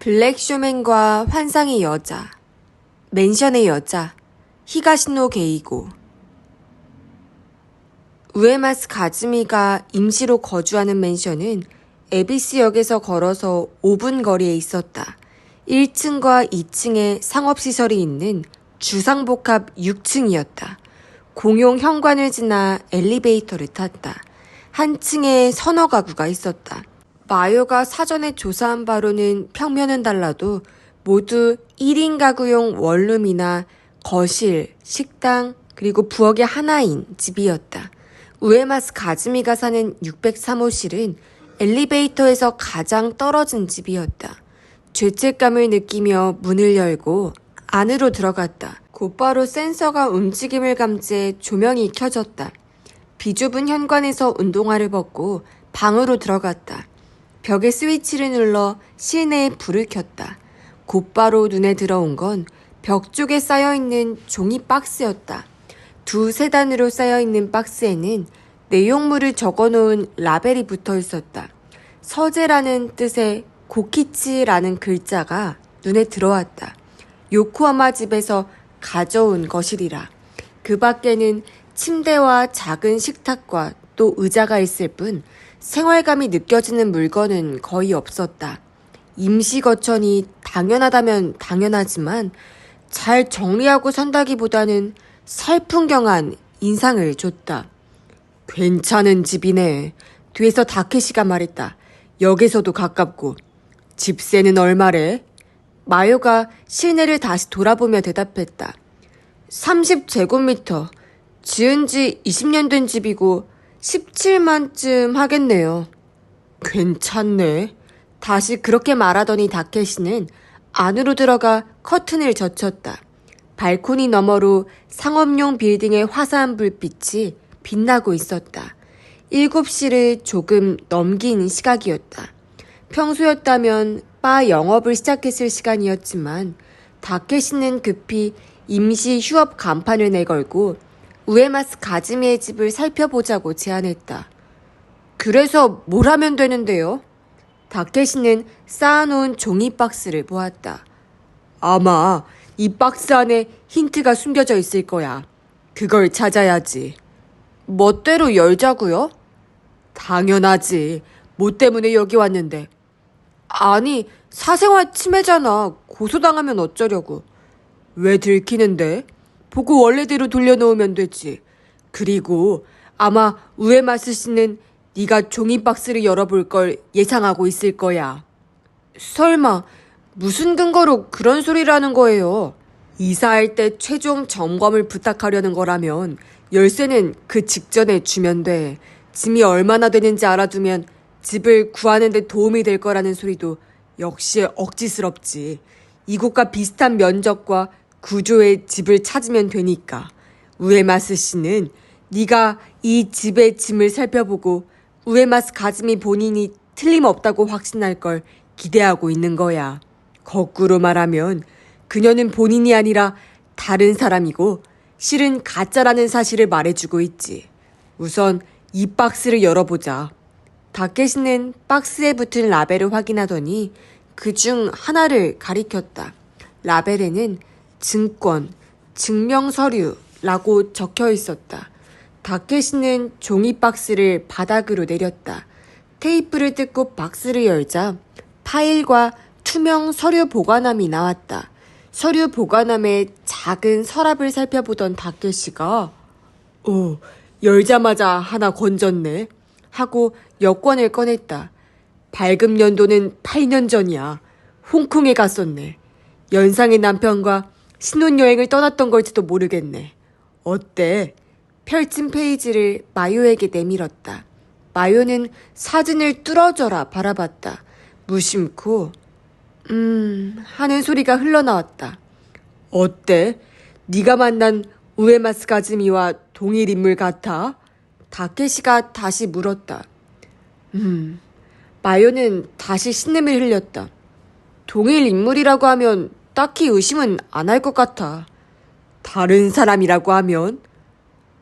블랙쇼맨과 환상의 여자, 맨션의 여자, 히가시노 게이고. 우에마스 가즈미가 임시로 거주하는 맨션은 에비스역에서 걸어서 5분 거리에 있었다. 1층과 2층에 상업시설이 있는 주상복합 6층이었다. 공용 현관을 지나 엘리베이터를 탔다. 한 층에 서너 가구가 있었다. 마요가 사전에 조사한 바로는 평면은 달라도 모두 1인 가구용 원룸이나 거실, 식당, 그리고 부엌이 하나인 집이었다. 우에마스 가즈미가 사는 603호실은 엘리베이터에서 가장 떨어진 집이었다. 죄책감을 느끼며 문을 열고 안으로 들어갔다. 곧바로 센서가 움직임을 감지해 조명이 켜졌다. 비좁은 현관에서 운동화를 벗고 방으로 들어갔다. 벽에 스위치를 눌러 실내에 불을 켰다. 곧바로 눈에 들어온 건 벽 쪽에 쌓여있는 종이 박스였다. 2-3단으로 쌓여있는 박스에는 내용물을 적어놓은 라벨이 붙어 있었다. 서재라는 뜻의 고키치라는 글자가 눈에 들어왔다. 요코하마 집에서 가져온 것이리라. 그 밖에는 침대와 작은 식탁과 또 의자가 있을 뿐 생활감이 느껴지는 물건은 거의 없었다. 임시 거처니 당연하다면 당연하지만 잘 정리하고 산다기보다는 살풍경한 인상을 줬다. 괜찮은 집이네. 뒤에서 다케시가 말했다. 역에서도 가깝고. 집세는 얼마래? 마요가 실내를 다시 돌아보며 대답했다. 30제곱미터. 지은 지 20년 된 집이고 17만쯤 하겠네요. 괜찮네. 다시 그렇게 말하더니 다케시는 안으로 들어가 커튼을 젖혔다. 발코니 너머로 상업용 빌딩의 화사한 불빛이 빛나고 있었다. 7시를 조금 넘긴 시각이었다. 평소였다면 바 영업을 시작했을 시간이었지만 다케시는 급히 임시 휴업 간판을 내걸고 우에마스 가즈미의 집을 살펴보자고 제안했다. 그래서 뭘 하면 되는데요? 다케시는 쌓아놓은 종이 박스를 보았다. 아마 이 박스 안에 힌트가 숨겨져 있을 거야. 그걸 찾아야지. 멋대로 열자고요? 당연하지. 뭐 때문에 여기 왔는데. 아니, 사생활 침해잖아. 고소당하면 어쩌려고. 왜 들키는데? 보고 원래대로 돌려놓으면 되지. 그리고 아마 우에마스 씨는 네가 종이 박스를 열어볼 걸 예상하고 있을 거야. 설마 무슨 근거로 그런 소리를 하는 거예요? 이사할 때 최종 점검을 부탁하려는 거라면 열쇠는 그 직전에 주면 돼. 짐이 얼마나 되는지 알아두면 집을 구하는 데 도움이 될 거라는 소리도 역시 억지스럽지. 이곳과 비슷한 면적과 구조의 집을 찾으면 되니까. 우에마스 씨는 네가 이 집의 짐을 살펴보고 우에마스 가즈미 본인이 틀림없다고 확신할 걸 기대하고 있는 거야. 거꾸로 말하면 그녀는 본인이 아니라 다른 사람이고 실은 가짜라는 사실을 말해주고 있지. 우선 이 박스를 열어보자. 다케시는 박스에 붙은 라벨을 확인하더니 그중 하나를 가리켰다. 라벨에는 증권, 증명서류라고 적혀 있었다. 다케시는 종이 박스를 바닥으로 내렸다. 테이프를 뜯고 박스를 열자 파일과 투명 서류 보관함이 나왔다. 서류 보관함에 작은 서랍을 살펴보던 다케시가 열자마자 하나 건졌네 하고 여권을 꺼냈다. 발급 연도는 8년 전이야. 홍콩에 갔었네. 연상의 남편과 신혼여행을 떠났던 걸지도 모르겠네. 어때? 펼친 페이지를 마요에게 내밀었다. 마요는 사진을 뚫어져라 바라봤다. 무심코 하는 소리가 흘러나왔다. 어때? 네가 만난 우에마스 가즈미와 동일 인물 같아? 다케시가 다시 물었다. 마요는 다시 신음을 흘렸다. 동일 인물이라고 하면 딱히 의심은 안 할 것 같아. 다른 사람이라고 하면?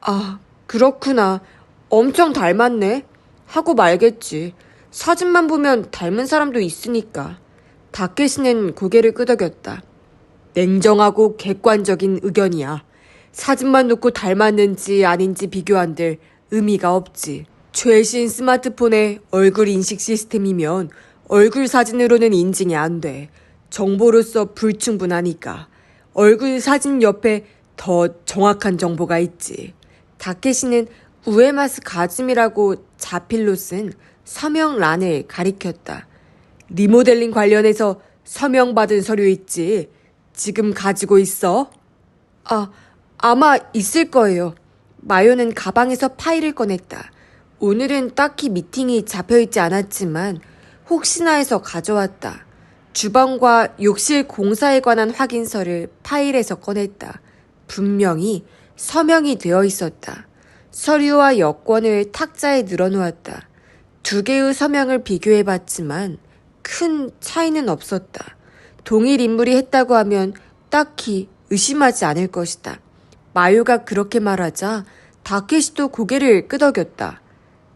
아, 그렇구나. 엄청 닮았네. 하고 말겠지. 사진만 보면 닮은 사람도 있으니까. 다케시는 고개를 끄덕였다. 냉정하고 객관적인 의견이야. 사진만 놓고 닮았는지 아닌지 비교한들 의미가 없지. 최신 스마트폰의 얼굴 인식 시스템이면 얼굴 사진으로는 인증이 안 돼. 정보로서 불충분하니까. 얼굴 사진 옆에 더 정확한 정보가 있지. 다케시는 우에마스 가즈미라고 자필로 쓴 서명란을 가리켰다. 리모델링 관련해서 서명받은 서류 있지? 지금 가지고 있어? 아마 있을 거예요. 마요는 가방에서 파일을 꺼냈다. 오늘은 딱히 미팅이 잡혀있지 않았지만 혹시나 해서 가져왔다. 주방과 욕실 공사에 관한 확인서를 파일에서 꺼냈다. 분명히 서명이 되어 있었다. 서류와 여권을 탁자에 늘어놓았다. 두 개의 서명을 비교해봤지만 큰 차이는 없었다. 동일 인물이 했다고 하면 딱히 의심하지 않을 것이다. 마요가 그렇게 말하자 다케시도 고개를 끄덕였다.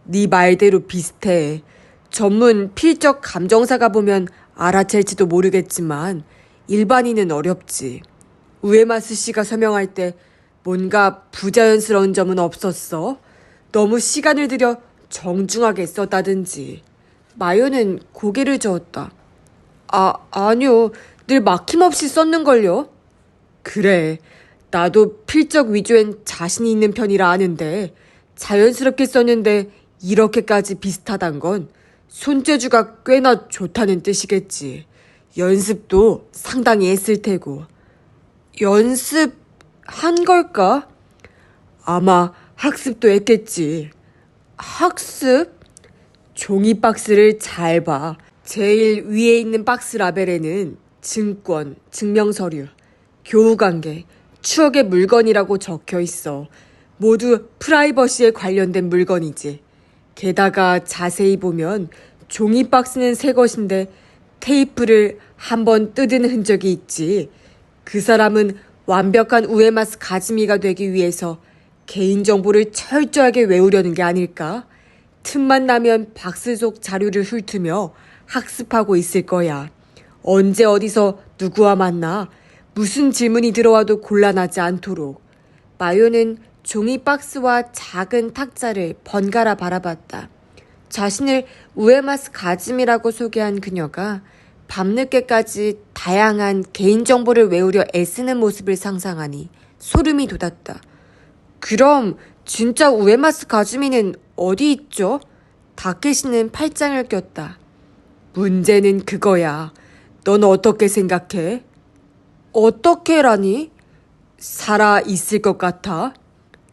네 말대로 비슷해. 전문 필적 감정사가 보면 알아챌지도 모르겠지만 일반인은 어렵지. 우에마스 씨가 서명할 때 뭔가 부자연스러운 점은 없었어? 너무 시간을 들여 정중하게 썼다든지. 마요는 고개를 저었다. 아니요. 늘 막힘없이 썼는걸요? 그래. 나도 필적 위주엔 자신이 있는 편이라 아는데 자연스럽게 썼는데 이렇게까지 비슷하단 건 손재주가 꽤나 좋다는 뜻이겠지. 연습도 상당히 했을 테고. 연습한 걸까? 아마 학습도 했겠지. 학습? 종이 박스를 잘 봐. 제일 위에 있는 박스 라벨에는 증권, 증명서류, 교우관계, 추억의 물건이라고 적혀 있어. 모두 프라이버시에 관련된 물건이지. 게다가 자세히 보면 종이 박스는 새 것인데 테이프를 한번 뜯은 흔적이 있지. 그 사람은 완벽한 우에마스 가즈미가 되기 위해서 개인정보를 철저하게 외우려는 게 아닐까? 틈만 나면 박스 속 자료를 훑으며 학습하고 있을 거야. 언제 어디서 누구와 만나 무슨 질문이 들어와도 곤란하지 않도록. 마요는 종이 박스와 작은 탁자를 번갈아 바라봤다. 자신을 우에마스 가즈미라고 소개한 그녀가 밤늦게까지 다양한 개인정보를 외우려 애쓰는 모습을 상상하니 소름이 돋았다. 그럼 진짜 우에마스 가즈미는 어디 있죠? 다케시는 팔짱을 꼈다. 문제는 그거야. 넌 어떻게 생각해? 어떻게라니? 살아 있을 것 같아?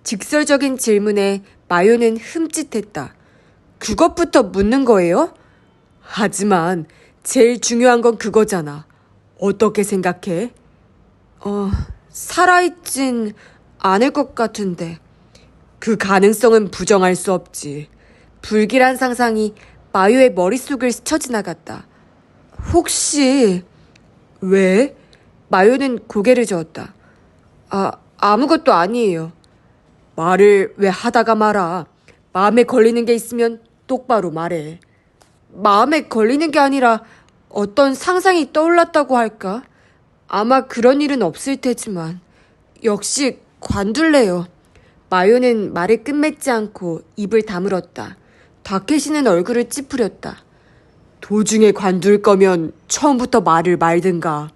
직설적인 질문에 마요는 흠칫했다. 그것부터 묻는 거예요? 하지만 제일 중요한 건 그거잖아. 어떻게 생각해? 살아있진 않을 것 같은데. 그 가능성은 부정할 수 없지. 불길한 상상이 마요의 머릿속을 스쳐 지나갔다. 혹시... 왜? 마요는 고개를 저었다. 아무것도 아니에요. 말을 왜 하다가 말아. 마음에 걸리는 게 있으면 똑바로 말해. 마음에 걸리는 게 아니라 어떤 상상이 떠올랐다고 할까? 아마 그런 일은 없을 테지만 역시 관둘래요. 마요는 말을 끝맺지 않고 입을 다물었다. 다케시는 얼굴을 찌푸렸다. 도중에 관둘 거면 처음부터 말을 말든가.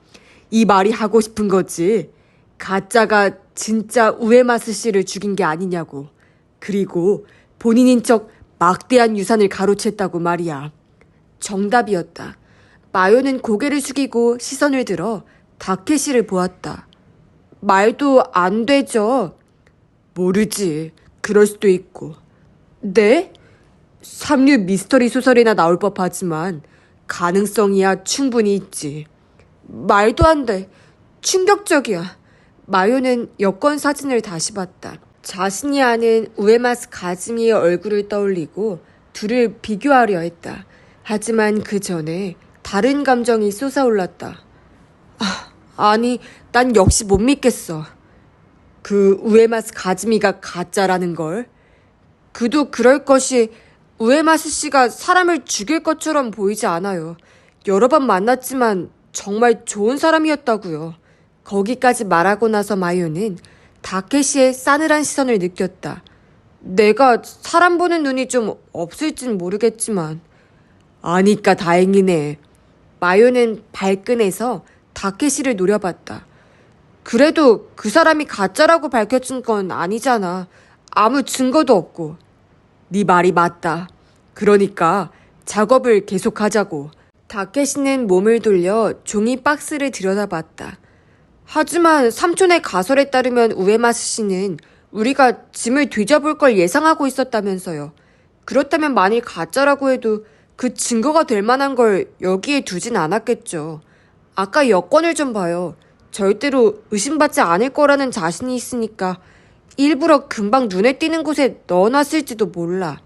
이 말이 하고 싶은 거지. 가짜가 진짜 우에마스 씨를 죽인 게 아니냐고. 그리고 본인인 척 막대한 유산을 가로챘다고 말이야. 정답이었다. 마요는 고개를 숙이고 시선을 들어 다케시를 보았다. 말도 안 되죠. 모르지. 그럴 수도 있고. 네? 삼류 미스터리 소설이나 나올 법하지만 가능성이야 충분히 있지. 말도 안 돼. 충격적이야. 마요는 여권 사진을 다시 봤다. 자신이 아는 우에마스 가즈미의 얼굴을 떠올리고 둘을 비교하려 했다. 하지만 그 전에 다른 감정이 솟아올랐다. 아니, 난 역시 못 믿겠어. 그 우에마스 가즈미가 가짜라는 걸. 그도 그럴 것이 우에마스 씨가 사람을 죽일 것처럼 보이지 않아요. 여러 번 만났지만 정말 좋은 사람이었다고요. 거기까지 말하고 나서 마요는 다케시의 싸늘한 시선을 느꼈다. 내가 사람 보는 눈이 좀 없을진 모르겠지만. 아니까 다행이네. 마요는 발끈해서 다케시를 노려봤다. 그래도 그 사람이 가짜라고 밝혀진 건 아니잖아. 아무 증거도 없고. 네 말이 맞다. 그러니까 작업을 계속하자고. 다케시는 몸을 돌려 종이 박스를 들여다봤다. 하지만 삼촌의 가설에 따르면 우에마스 씨는 우리가 짐을 뒤져볼 걸 예상하고 있었다면서요. 그렇다면 만일 가짜라고 해도 그 증거가 될 만한 걸 여기에 두진 않았겠죠. 아까 여권을 좀 봐요. 절대로 의심받지 않을 거라는 자신이 있으니까 일부러 금방 눈에 띄는 곳에 넣어놨을지도 몰라.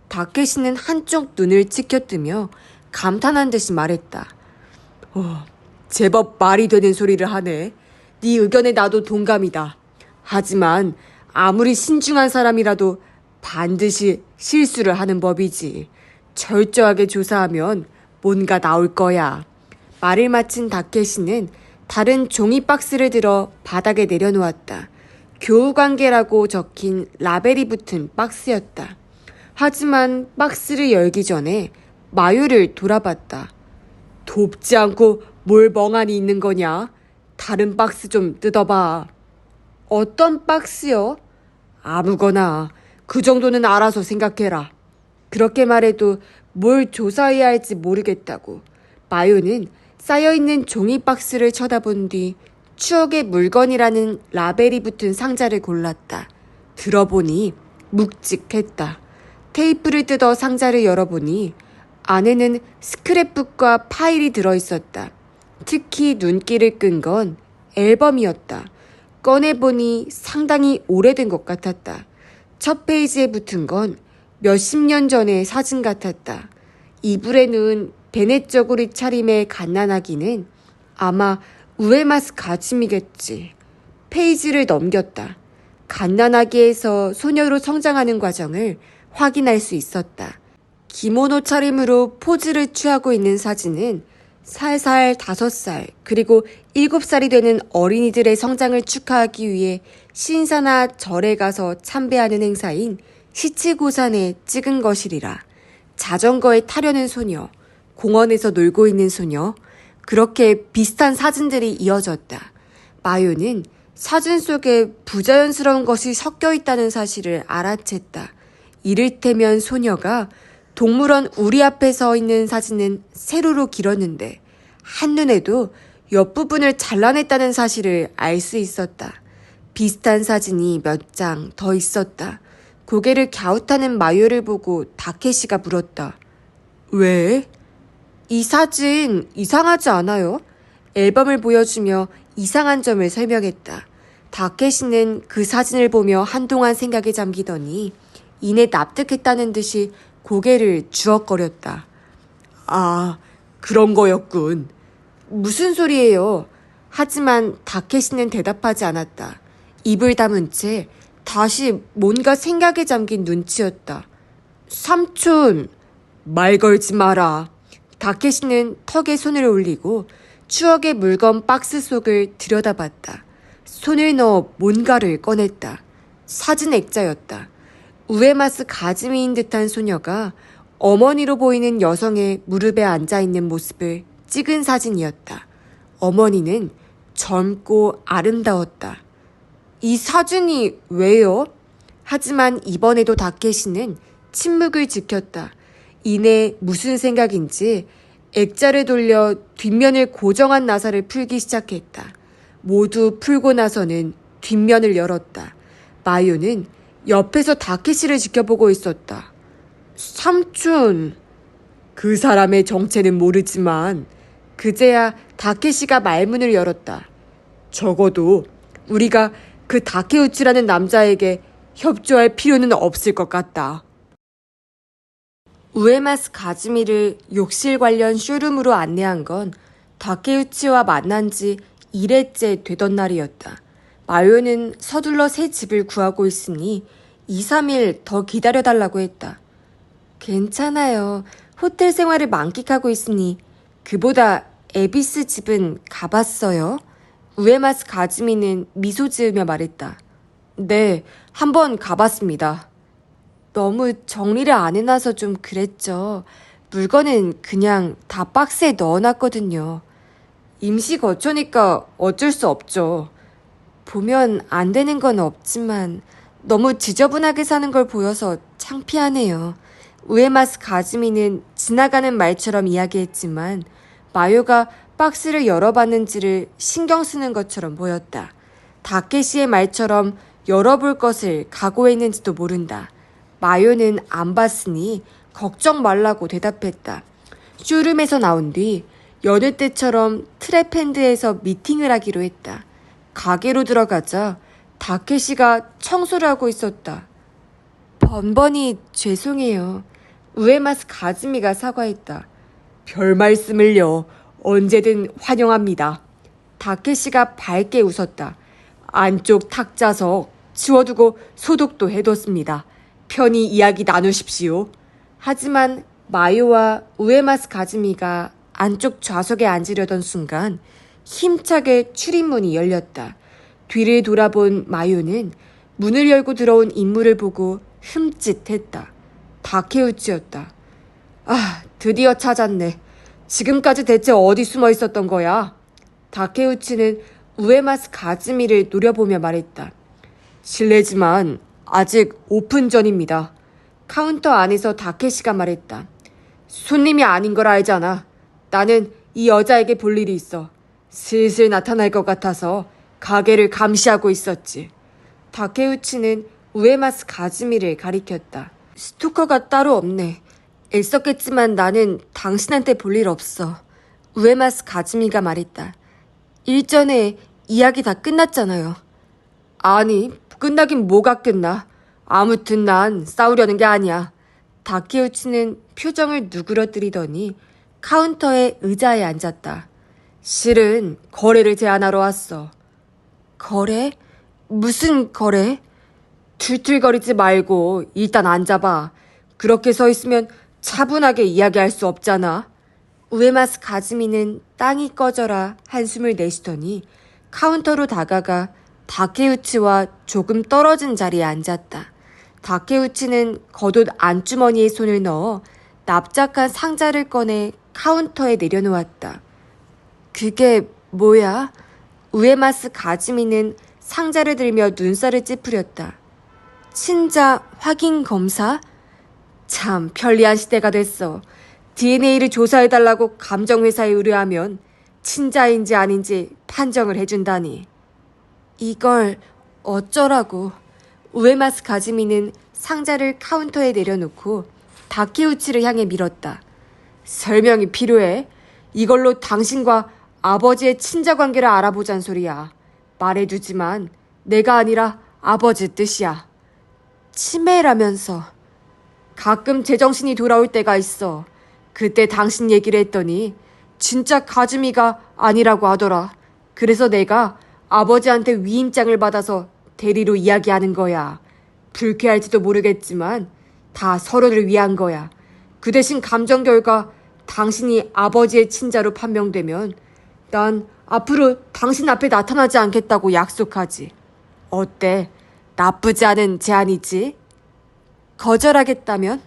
다케시는 한쪽 눈을 치켜뜨며 감탄한 듯이 말했다. 제법 말이 되는 소리를 하네. 네 의견에 나도 동감이다. 하지만 아무리 신중한 사람이라도 반드시 실수를 하는 법이지. 철저하게 조사하면 뭔가 나올 거야. 말을 마친 다케시는 다른 종이 박스를 들어 바닥에 내려놓았다. 교우관계라고 적힌 라벨이 붙은 박스였다. 하지만 박스를 열기 전에 마요를 돌아봤다. 돕지 않고 뭘 멍하니 있는 거냐? 다른 박스 좀 뜯어봐. 어떤 박스요? 아무거나. 그 정도는 알아서 생각해라. 그렇게 말해도 뭘 조사해야 할지 모르겠다고. 마요는 쌓여있는 종이 박스를 쳐다본 뒤 추억의 물건이라는 라벨이 붙은 상자를 골랐다. 들어보니 묵직했다. 테이프를 뜯어 상자를 열어보니 안에는 스크랩북과 파일이 들어있었다. 특히 눈길을 끈 건 앨범이었다. 꺼내보니 상당히 오래된 것 같았다. 첫 페이지에 붙은 건 몇십 년 전의 사진 같았다. 이불에 누운 베넷 저고리 차림의 갓난아기는 아마 우에마스 가츠미겠지. 페이지를 넘겼다. 갓난아기에서 소녀로 성장하는 과정을 확인할 수 있었다. 기모노 차림으로 포즈를 취하고 있는 사진은 4살, 5살, 그리고 7살이 되는 어린이들의 성장을 축하하기 위해 신사나 절에 가서 참배하는 행사인 시치고산에 찍은 것이리라. 자전거에 타려는 소녀, 공원에서 놀고 있는 소녀, 그렇게 비슷한 사진들이 이어졌다. 마요는 사진 속에 부자연스러운 것이 섞여 있다는 사실을 알아챘다. 이를테면 소녀가 동물원 우리 앞에 서 있는 사진은 세로로 길었는데 한눈에도 옆부분을 잘라냈다는 사실을 알 수 있었다. 비슷한 사진이 몇 장 더 있었다. 고개를 갸웃하는 마요를 보고 다케시가 물었다. 왜? 이 사진 이상하지 않아요? 앨범을 보여주며 이상한 점을 설명했다. 다케시는 그 사진을 보며 한동안 생각에 잠기더니 이내 납득했다는 듯이 고개를 주걱거렸다. 아, 그런 거였군. 무슨 소리예요? 하지만 다케시는 대답하지 않았다. 입을 다문 채 다시 뭔가 생각에 잠긴 눈치였다. 삼촌, 말 걸지 마라. 다케시는 턱에 손을 올리고 추억의 물건 박스 속을 들여다봤다. 손을 넣어 뭔가를 꺼냈다. 사진 액자였다. 우에마스 가즈미인 듯한 소녀가 어머니로 보이는 여성의 무릎에 앉아있는 모습을 찍은 사진이었다. 어머니는 젊고 아름다웠다. 이 사진이 왜요? 하지만 이번에도 다케시는 침묵을 지켰다. 이내 무슨 생각인지 액자를 돌려 뒷면을 고정한 나사를 풀기 시작했다. 모두 풀고 나서는 뒷면을 열었다. 마요는 옆에서 다케시를 지켜보고 있었다. 삼촌, 그 사람의 정체는 모르지만 그제야 다케시가 말문을 열었다. 적어도 우리가 그 다케우치라는 남자에게 협조할 필요는 없을 것 같다. 우에마스 가즈미를 욕실 관련 쇼룸으로 안내한 건 다케우치와 만난 지 2회째 되던 날이었다. 마요는 서둘러 새 집을 구하고 있으니 2, 3일 더 기다려달라고 했다. 괜찮아요. 호텔 생활을 만끽하고 있으니 그보다 에비스 집은 가봤어요? 우에마스 가즈미는 미소 지으며 말했다. 네, 한번 가봤습니다. 너무 정리를 안 해놔서 좀 그랬죠. 물건은 그냥 다 박스에 넣어놨거든요. 임시 거처니까 어쩔 수 없죠. 보면 안 되는 건 없지만 너무 지저분하게 사는 걸 보여서 창피하네요. 우에마스 가즈미는 지나가는 말처럼 이야기했지만 마요가 박스를 열어봤는지를 신경 쓰는 것처럼 보였다. 다케시의 말처럼 열어볼 것을 각오했는지도 모른다. 마요는 안 봤으니 걱정 말라고 대답했다. 쇼룸에서 나온 뒤 여느 때처럼 트랩핸드에서 미팅을 하기로 했다. 가게로 들어가자 다케시가 청소를 하고 있었다. 번번이 죄송해요. 우에마스 가즈미가 사과했다. 별 말씀을요. 언제든 환영합니다. 다케시가 밝게 웃었다. 안쪽 탁자석 치워두고 소독도 해뒀습니다. 편히 이야기 나누십시오. 하지만 마요와 우에마스 가즈미가 안쪽 좌석에 앉으려던 순간 힘차게 출입문이 열렸다. 뒤를 돌아본 마요는 문을 열고 들어온 인물을 보고 흠칫했다. 다케우치였다. 아, 드디어 찾았네. 지금까지 대체 어디 숨어 있었던 거야? 다케우치는 우에마스 가즈미를 노려보며 말했다. 실례지만 아직 오픈 전입니다. 카운터 안에서 다케시가 말했다. 손님이 아닌 걸 알잖아. 나는 이 여자에게 볼 일이 있어. 슬슬 나타날 것 같아서 가게를 감시하고 있었지. 다케우치는 우에마스 가즈미를 가리켰다. 스토커가 따로 없네. 애썼겠지만 나는 당신한테 볼 일 없어. 우에마스 가즈미가 말했다. 일전에 이야기 다 끝났잖아요. 아니, 끝나긴 뭐가 끝나. 아무튼 난 싸우려는 게 아니야. 다케우치는 표정을 누그러뜨리더니 카운터의 의자에 앉았다. 실은 거래를 제안하러 왔어. 거래? 무슨 거래? 툴툴거리지 말고 일단 앉아봐. 그렇게 서 있으면 차분하게 이야기할 수 없잖아. 우에마스 가즈미는 땅이 꺼져라 한숨을 내쉬더니 카운터로 다가가 다케우치와 조금 떨어진 자리에 앉았다. 다케우치는 겉옷 안주머니에 손을 넣어 납작한 상자를 꺼내 카운터에 내려놓았다. 그게 뭐야? 우에마스 가즈미는 상자를 들며 눈살을 찌푸렸다. 친자 확인 검사? 참 편리한 시대가 됐어. DNA를 조사해달라고 감정회사에 의뢰하면 친자인지 아닌지 판정을 해준다니. 이걸 어쩌라고. 우에마스 가즈미는 상자를 카운터에 내려놓고 다케우치를 향해 밀었다. 설명이 필요해? 이걸로 당신과 아버지의 친자 관계를 알아보잔 소리야. 말해두지만 내가 아니라 아버지 뜻이야. 치매라면서. 가끔 제정신이 돌아올 때가 있어. 그때 당신 얘기를 했더니 진짜 가즈미가 아니라고 하더라. 그래서 내가 아버지한테 위임장을 받아서 대리로 이야기하는 거야. 불쾌할지도 모르겠지만 다 서로를 위한 거야. 그 대신 감정 결과 당신이 아버지의 친자로 판명되면 난 앞으로 당신 앞에 나타나지 않겠다고 약속하지. 어때? 나쁘지 않은 제안이지? 거절하겠다면?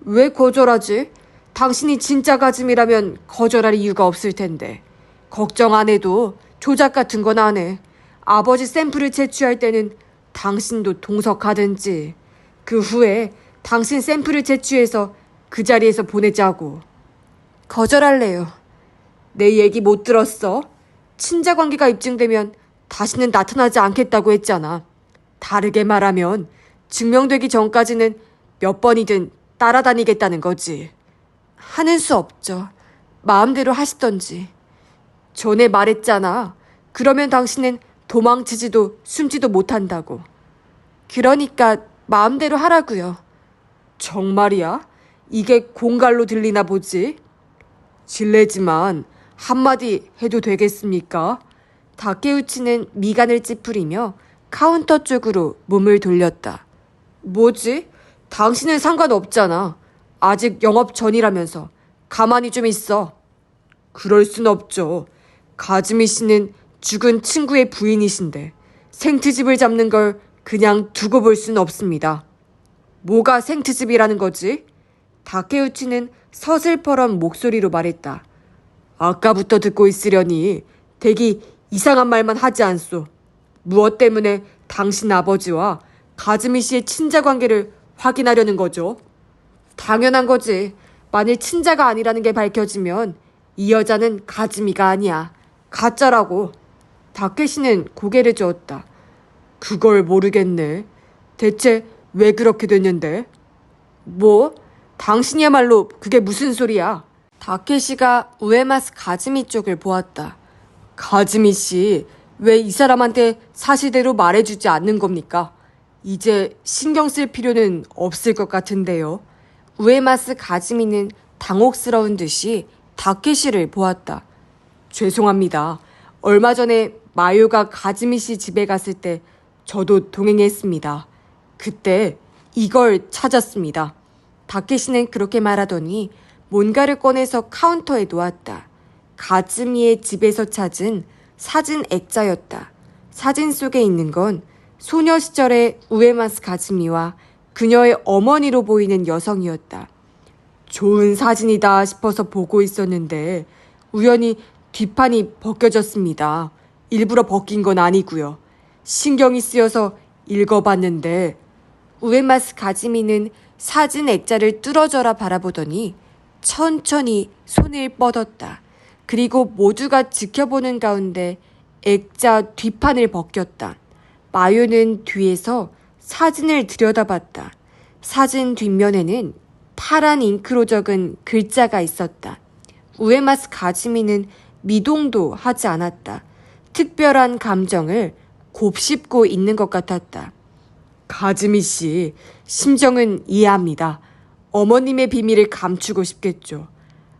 왜 거절하지? 당신이 진짜 가즘이라면 거절할 이유가 없을 텐데. 걱정 안 해도 조작 같은 건 안 해. 아버지 샘플을 채취할 때는 당신도 동석하든지. 그 후에 당신 샘플을 채취해서 그 자리에서 보내자고. 거절할래요. 내 얘기 못 들었어? 친자 관계가 입증되면 다시는 나타나지 않겠다고 했잖아. 다르게 말하면 증명되기 전까지는 몇 번이든 따라다니겠다는 거지. 하는 수 없죠. 마음대로 하시던지. 전에 말했잖아. 그러면 당신은 도망치지도 숨지도 못한다고. 그러니까 마음대로 하라고요. 정말이야? 이게 공갈로 들리나 보지? 실례지만 한마디 해도 되겠습니까? 다케우치는 미간을 찌푸리며 카운터 쪽으로 몸을 돌렸다. 뭐지? 당신은 상관없잖아. 아직 영업 전이라면서. 가만히 좀 있어. 그럴 순 없죠. 가즈미 씨는 죽은 친구의 부인이신데 생트집을 잡는 걸 그냥 두고 볼 순 없습니다. 뭐가 생트집이라는 거지? 다케우치는 서슬퍼런 목소리로 말했다. 아까부터 듣고 있으려니 대기 이상한 말만 하지 않소. 무엇 때문에 당신 아버지와 가즈미 씨의 친자 관계를 확인하려는 거죠? 당연한 거지. 만일 친자가 아니라는 게 밝혀지면 이 여자는 가즈미가 아니야. 가짜라고. 다케시는 고개를 저었다. 그걸 모르겠네. 대체 왜 그렇게 됐는데? 뭐? 당신이야말로 그게 무슨 소리야? 다케시가 우에마스 가즈미 쪽을 보았다. 가즈미 씨, 왜 이 사람한테 사실대로 말해주지 않는 겁니까? 이제 신경 쓸 필요는 없을 것 같은데요. 우에마스 가즈미는 당혹스러운 듯이 다케시를 보았다. 죄송합니다. 얼마 전에 마요가 가즈미 씨 집에 갔을 때 저도 동행했습니다. 그때 이걸 찾았습니다. 다케시는 그렇게 말하더니 뭔가를 꺼내서 카운터에 놓았다. 가즈미의 집에서 찾은 사진 액자였다. 사진 속에 있는 건 소녀 시절의 우에마스 가즈미와 그녀의 어머니로 보이는 여성이었다. 좋은 사진이다 싶어서 보고 있었는데 우연히 뒷판이 벗겨졌습니다. 일부러 벗긴 건 아니고요. 신경이 쓰여서 읽어봤는데 우에마스 가즈미는 사진 액자를 뚫어져라 바라보더니 천천히 손을 뻗었다. 그리고 모두가 지켜보는 가운데 액자 뒷판을 벗겼다. 마요는 뒤에서 사진을 들여다봤다. 사진 뒷면에는 파란 잉크로 적은 글자가 있었다. 우에마스 가즈미는 미동도 하지 않았다. 특별한 감정을 곱씹고 있는 것 같았다. 가즈미 씨, 심정은 이해합니다. 어머님의 비밀을 감추고 싶겠죠.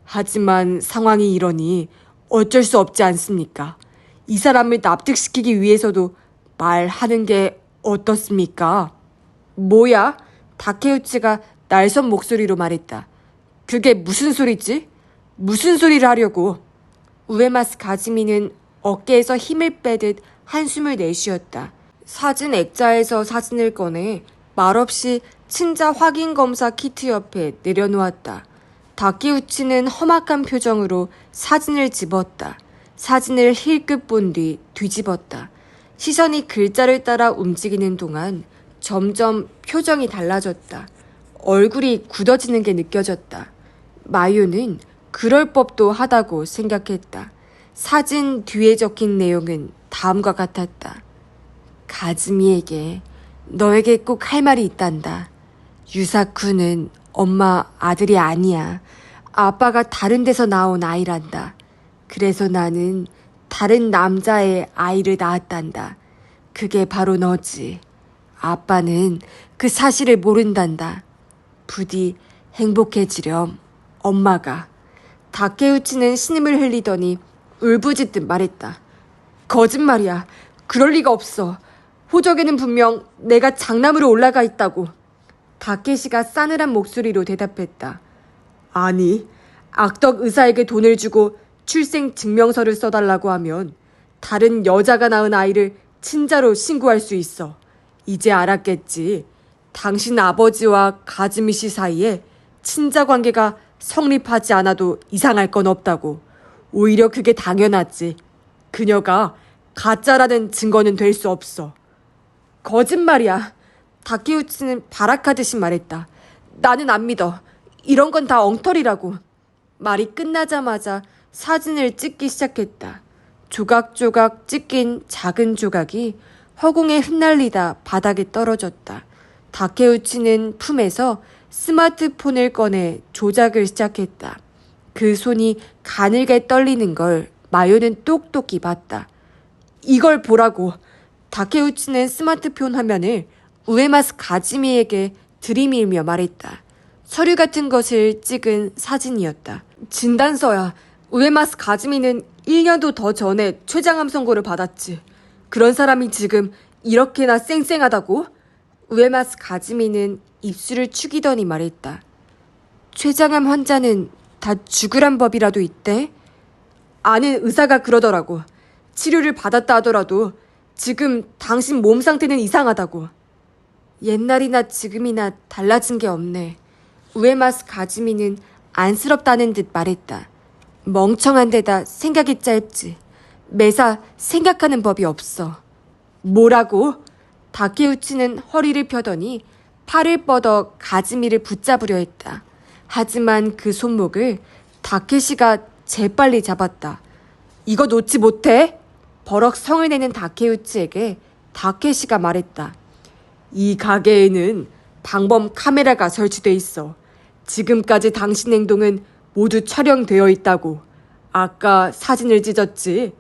하지만 상황이 이러니 어쩔 수 없지 않습니까? 이 사람을 납득시키기 위해서도 말하는 게 어떻습니까? 뭐야? 다케우치가 날선 목소리로 말했다. 그게 무슨 소리지? 무슨 소리를 하려고? 우에마스 가즈미는 어깨에서 힘을 빼듯 한숨을 내쉬었다. 사진 액자에서 사진을 꺼내 말없이 친자 확인 검사 키트 옆에 내려놓았다. 다케우치는 험악한 표정으로 사진을 집었다. 사진을 힐끗 본 뒤 뒤집었다. 시선이 글자를 따라 움직이는 동안 점점 표정이 달라졌다. 얼굴이 굳어지는 게 느껴졌다. 마유는 그럴 법도 하다고 생각했다. 사진 뒤에 적힌 내용은 다음과 같았다. 가즈미에게 너에게 꼭 할 말이 있단다. 유사쿠는 엄마 아들이 아니야. 아빠가 다른 데서 나온 아이란다. 그래서 나는 다른 남자의 아이를 낳았단다. 그게 바로 너지. 아빠는 그 사실을 모른단다. 부디 행복해지렴. 엄마가. 다케우치는 신음을 흘리더니 울부짖듯 말했다. 거짓말이야. 그럴 리가 없어. 호적에는 분명 내가 장남으로 올라가 있다고. 다케시가 싸늘한 목소리로 대답했다. 아니, 악덕 의사에게 돈을 주고 출생 증명서를 써달라고 하면 다른 여자가 낳은 아이를 친자로 신고할 수 있어. 이제 알았겠지. 당신 아버지와 가즈미 씨 사이에 친자 관계가 성립하지 않아도 이상할 건 없다고. 오히려 그게 당연하지. 그녀가 가짜라는 증거는 될 수 없어. 거짓말이야. 다케우치는 발악하듯이 말했다. 나는 안 믿어. 이런 건 다 엉터리라고. 말이 끝나자마자 사진을 찍기 시작했다. 조각조각 찍힌 작은 조각이 허공에 흩날리다 바닥에 떨어졌다. 다케우치는 품에서 스마트폰을 꺼내 조작을 시작했다. 그 손이 가늘게 떨리는 걸 마요는 똑똑히 봤다. 이걸 보라고. 다케우치는 스마트폰 화면을 우에마스 가즈미에게 들이밀며 말했다. 서류 같은 것을 찍은 사진이었다. 진단서야. 우에마스 가즈미는 1년도 더 전에 췌장암 선고를 받았지. 그런 사람이 지금 이렇게나 쌩쌩하다고? 우에마스 가즈미는 입술을 축이더니 말했다. 췌장암 환자는 다 죽으란 법이라도 있대? 아는 의사가 그러더라고. 치료를 받았다 하더라도 지금 당신 몸 상태는 이상하다고. 옛날이나 지금이나 달라진 게 없네. 우에마스 가즈미는 안쓰럽다는 듯 말했다. 멍청한 데다 생각이 짧지. 매사 생각하는 법이 없어. 뭐라고? 다케우치는 허리를 펴더니 팔을 뻗어 가즈미를 붙잡으려 했다. 하지만 그 손목을 다케시가 재빨리 잡았다. 이거 놓지 못해? 버럭 성을 내는 다케우치에게 다케시가 말했다. 이 가게에는 방범 카메라가 설치돼 있어. 지금까지 당신 행동은 모두 촬영되어 있다고. 아까 사진을 찢었지?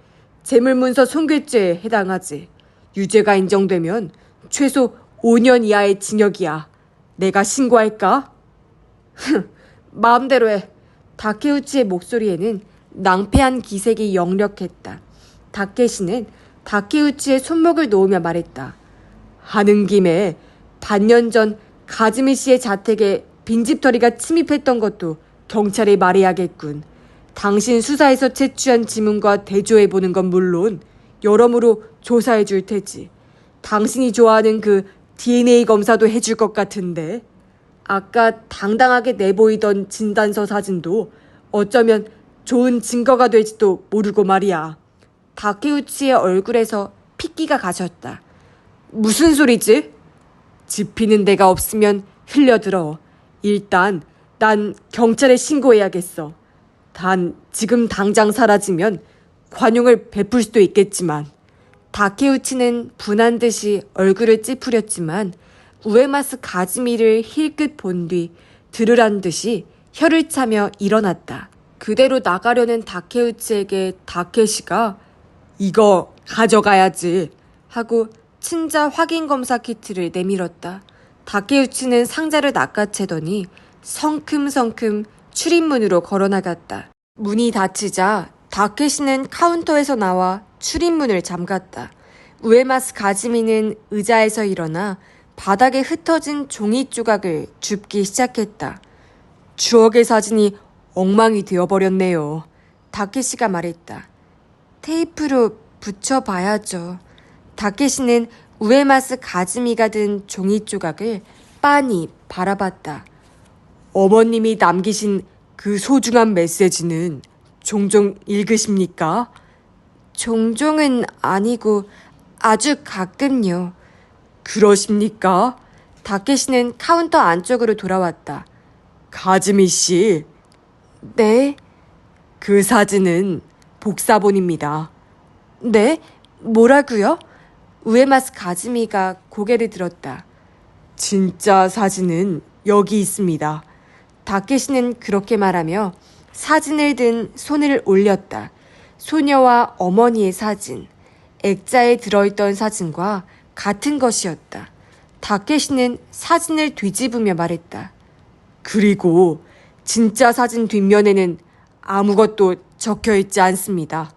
재물문서 손괴죄에 해당하지. 유죄가 인정되면 최소 5년 이하의 징역이야. 내가 신고할까? 마음대로 해. 다케우치의 목소리에는 낭패한 기색이 역력했다. 다케시는 다케우치의 손목을 놓으며 말했다. 하는 김에 반년 전 가즈미 씨의 자택에 빈집털이가 침입했던 것도 경찰에 말해야겠군. 당신 수사에서 채취한 지문과 대조해보는 건 물론 여러모로 조사해 줄 테지. 당신이 좋아하는 그 DNA 검사도 해줄 것 같은데. 아까 당당하게 내보이던 진단서 사진도 어쩌면 좋은 증거가 될지도 모르고 말이야. 다케우치의 얼굴에서 핏기가 가셨다. 무슨 소리지? 지피는 데가 없으면 흘려들어. 일단 난 경찰에 신고해야겠어. 단 지금 당장 사라지면 관용을 베풀 수도 있겠지만. 다케우치는 분한 듯이 얼굴을 찌푸렸지만 우에마스 가즈미를 힐끗 본 뒤 들으란 듯이 혀를 차며 일어났다. 그대로 나가려는 다케우치에게 다케시가 이거 가져가야지 하고 친자 확인검사 키트를 내밀었다. 다케우치는 상자를 낚아채더니 성큼성큼 출입문으로 걸어나갔다. 문이 닫히자 다케시는 카운터에서 나와 출입문을 잠갔다. 우에마스 가즈미는 의자에서 일어나 바닥에 흩어진 종이 조각을 줍기 시작했다. 추억의 사진이 엉망이 되어버렸네요. 다케시가 말했다. 테이프로 붙여봐야죠. 다케시는 우에마스 가즈미가 든 종이 조각을 빤히 바라봤다. 어머님이 남기신 그 소중한 메시지는 종종 읽으십니까? 종종은 아니고 아주 가끔요. 그러십니까? 다케시는 카운터 안쪽으로 돌아왔다. 가즈미 씨. 네? 그 사진은 복사본입니다. 네? 뭐라고요? 우에마스 가즈미가 고개를 들었다. 진짜 사진은 여기 있습니다. 다케시는 그렇게 말하며 사진을 든 손을 올렸다. 소녀와 어머니의 사진, 액자에 들어있던 사진과 같은 것이었다. 다케시는 사진을 뒤집으며 말했다. 그리고 진짜 사진 뒷면에는 아무것도 적혀있지 않습니다.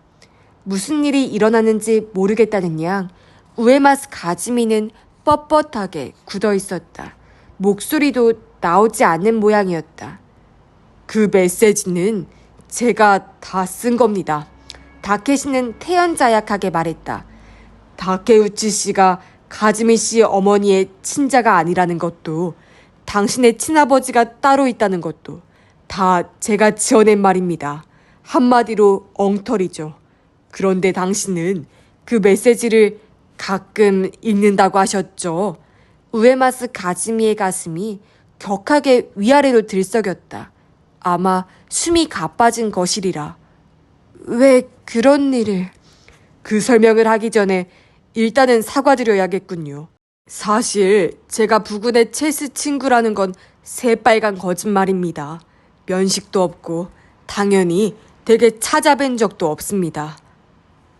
무슨 일이 일어나는지 모르겠다는 양 우에마스 가즈미는 뻣뻣하게 굳어있었다. 목소리도 나오지 않는 모양이었다. 그 메시지는 제가 다 쓴 겁니다. 다케시는 태연자약하게 말했다. 다케우치 씨가 가즈미 씨 어머니의 친자가 아니라는 것도 당신의 친아버지가 따로 있다는 것도 다 제가 지어낸 말입니다. 한마디로 엉터리죠. 그런데 당신은 그 메시지를 가끔 읽는다고 하셨죠. 우에마스 가즈미의 가슴이 격하게 위아래로 들썩였다. 아마 숨이 가빠진 것이리라. 왜 그런 일을... 그 설명을 하기 전에 일단은 사과드려야겠군요. 사실 제가 부군의 체스 친구라는 건 새빨간 거짓말입니다. 면식도 없고 당연히 댁에 찾아뵌 적도 없습니다.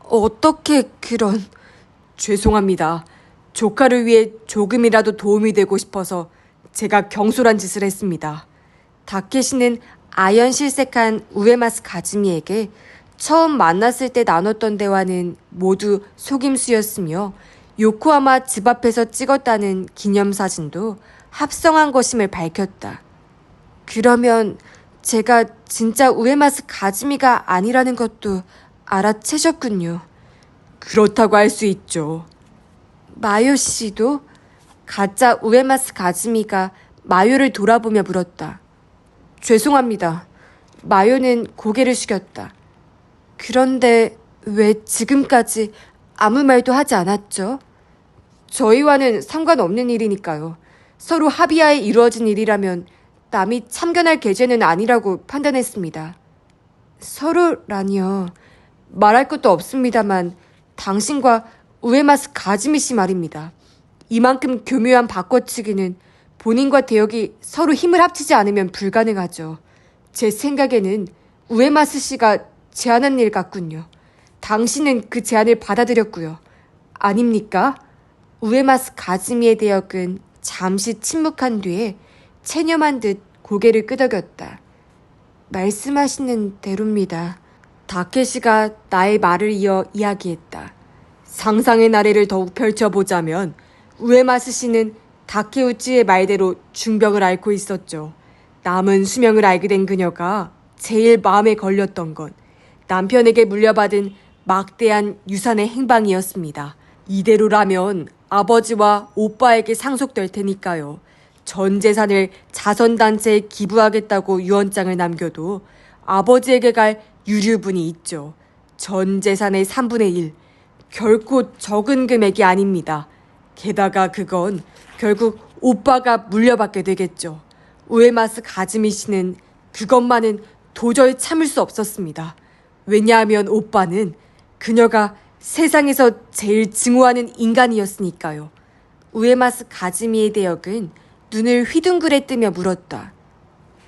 어떻게 그런... 죄송합니다. 조카를 위해 조금이라도 도움이 되고 싶어서 제가 경솔한 짓을 했습니다. 다케시는 아연실색한 우에마스 가즈미에게 처음 만났을 때 나눴던 대화는 모두 속임수였으며 요코하마 집 앞에서 찍었다는 기념사진도 합성한 것임을 밝혔다. 그러면 제가 진짜 우에마스 가즈미가 아니라는 것도 알아채셨군요. 그렇다고 할 수 있죠. 마요 씨도? 가짜 우에마스 가즈미가 마요를 돌아보며 물었다. 죄송합니다. 마요는 고개를 숙였다. 그런데 왜 지금까지 아무 말도 하지 않았죠? 저희와는 상관없는 일이니까요. 서로 합의하에 이루어진 일이라면 남이 참견할 계제는 아니라고 판단했습니다. 서로라니요. 말할 것도 없습니다만 당신과 우에마스 가즈미 씨 말입니다. 이만큼 교묘한 바꿔치기는 본인과 대역이 서로 힘을 합치지 않으면 불가능하죠. 제 생각에는 우에마스 씨가 제안한 일 같군요. 당신은 그 제안을 받아들였고요. 아닙니까? 우에마스 가즈미의 대역은 잠시 침묵한 뒤에 체념한 듯 고개를 끄덕였다. 말씀하시는 대로입니다. 다케시가 나의 말을 이어 이야기했다. 상상의 나래를 더욱 펼쳐보자면 우에마스 씨는 다케우치의 말대로 중병을 앓고 있었죠. 남은 수명을 알게 된 그녀가 제일 마음에 걸렸던 건 남편에게 물려받은 막대한 유산의 행방이었습니다. 이대로라면 아버지와 오빠에게 상속될 테니까요. 전 재산을 자선단체에 기부하겠다고 유언장을 남겨도 아버지에게 갈 유류분이 있죠. 전 재산의 3분의 1. 결코 적은 금액이 아닙니다. 게다가 그건 결국 오빠가 물려받게 되겠죠. 우에마스 가즈미 씨는 그것만은 도저히 참을 수 없었습니다. 왜냐하면 오빠는 그녀가 세상에서 제일 증오하는 인간이었으니까요. 우에마스 가즈미의 대역은 눈을 휘둥그레 뜨며 물었다.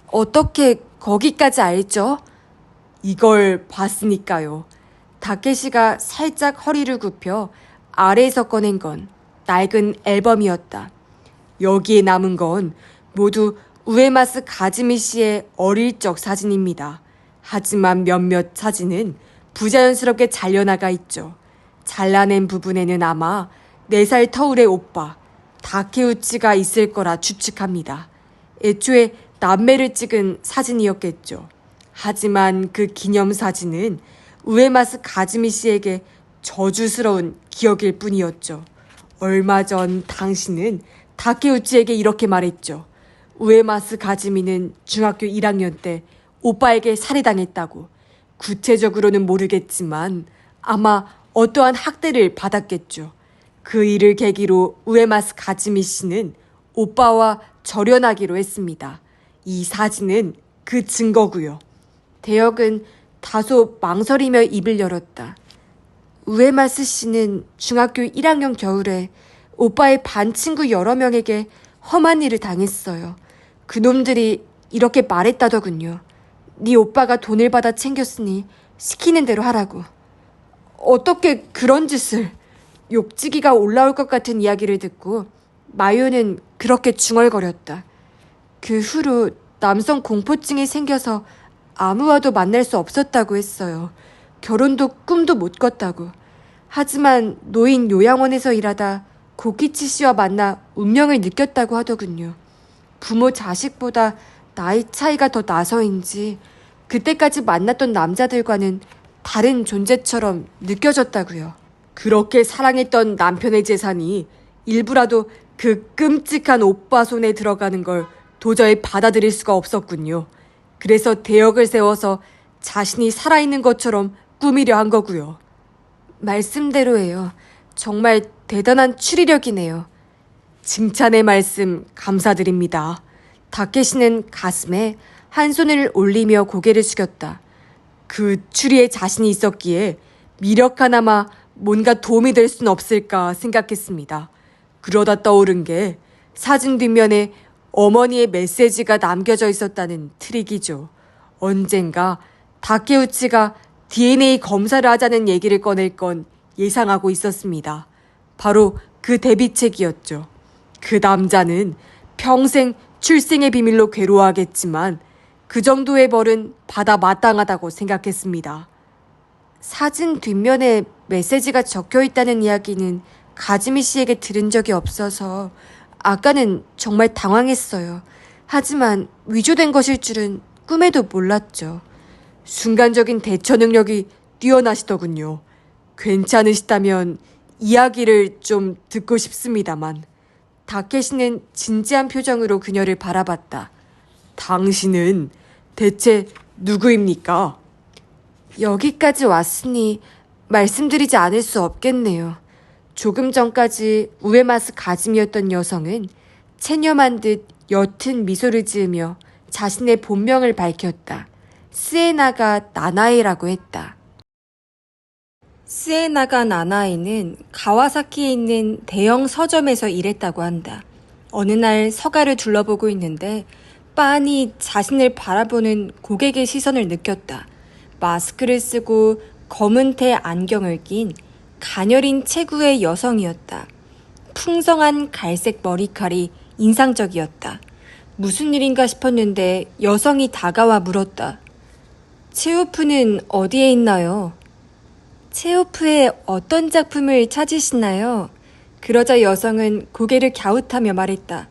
어떻게 거기까지 알죠? 이걸 봤으니까요. 다케시가 살짝 허리를 굽혀 아래에서 꺼낸 건 낡은 앨범이었다. 여기에 남은 건 모두 우에마스 가즈미 씨의 어릴 적 사진입니다. 하지만 몇몇 사진은 부자연스럽게 잘려나가 있죠. 잘라낸 부분에는 아마 4살 터울의 오빠 다케우치가 있을 거라 추측합니다. 애초에 남매를 찍은 사진이었겠죠. 하지만 그 기념사진은 우에마스 가즈미 씨에게 저주스러운 기억일 뿐이었죠. 얼마 전 당신은 다케우치에게 이렇게 말했죠. 우에마스 가즈미는 중학교 1학년 때 오빠에게 살해당했다고. 구체적으로는 모르겠지만 아마 어떠한 학대를 받았겠죠. 그 일을 계기로 우에마스 가즈미 씨는 오빠와 절연하기로 했습니다. 이 사진은 그 증거고요. 대역은 다소 망설이며 입을 열었다. 우에마스 씨는 중학교 1학년 겨울에 오빠의 반 친구 여러 명에게 험한 일을 당했어요. 그놈들이 이렇게 말했다더군요. 네 오빠가 돈을 받아 챙겼으니 시키는 대로 하라고. 어떻게 그런 짓을... 욕지기가 올라올 것 같은 이야기를 듣고 마요는 그렇게 중얼거렸다. 그 후로 남성 공포증이 생겨서 아무와도 만날 수 없었다고 했어요. 결혼도 꿈도 못 꿨다고. 하지만 노인 요양원에서 일하다 고키치 씨와 만나 운명을 느꼈다고 하더군요. 부모 자식보다 나이 차이가 더 나서인지 그때까지 만났던 남자들과는 다른 존재처럼 느껴졌다고요. 그렇게 사랑했던 남편의 재산이 일부라도 그 끔찍한 오빠 손에 들어가는 걸 도저히 받아들일 수가 없었군요. 그래서 대역을 세워서 자신이 살아있는 것처럼 꾸미려 한 거고요. 말씀대로예요. 정말 대단한 추리력이네요. 칭찬의 말씀 감사드립니다. 다케시는 가슴에 한 손을 올리며 고개를 숙였다. 그 추리에 자신이 있었기에 미력 하나마 뭔가 도움이 될 순 없을까 생각했습니다. 그러다 떠오른 게 사진 뒷면에 어머니의 메시지가 남겨져 있었다는 트릭이죠. 언젠가 다케우치가 DNA 검사를 하자는 얘기를 꺼낼 건 예상하고 있었습니다. 바로 그 데뷔책이었죠. 그 남자는 평생 출생의 비밀로 괴로워하겠지만 그 정도의 벌은 받아 마땅하다고 생각했습니다. 사진 뒷면에 메시지가 적혀 있다는 이야기는 가즈미 씨에게 들은 적이 없어서 아까는 정말 당황했어요. 하지만 위조된 것일 줄은 꿈에도 몰랐죠. 순간적인 대처 능력이 뛰어나시더군요. 괜찮으시다면 이야기를 좀 듣고 싶습니다만. 다케시는 진지한 표정으로 그녀를 바라봤다. 당신은 대체 누구입니까? 여기까지 왔으니 말씀드리지 않을 수 없겠네요. 조금 전까지 우에마스 가짐이었던 여성은 체념한 듯 옅은 미소를 지으며 자신의 본명을 밝혔다. 스에나가 나나에라고 했다. 스에나가 나나에는 가와사키에 있는 대형 서점에서 일했다고 한다. 어느 날 서가를 둘러보고 있는데 빤히 자신을 바라보는 고객의 시선을 느꼈다. 마스크를 쓰고 검은 테 안경을 낀 가녀린 체구의 여성이었다. 풍성한 갈색 머리칼이 인상적이었다. 무슨 일인가 싶었는데 여성이 다가와 물었다. 체오프는 어디에 있나요? 체오프의 어떤 작품을 찾으시나요? 그러자 여성은 고개를 갸웃하며 말했다.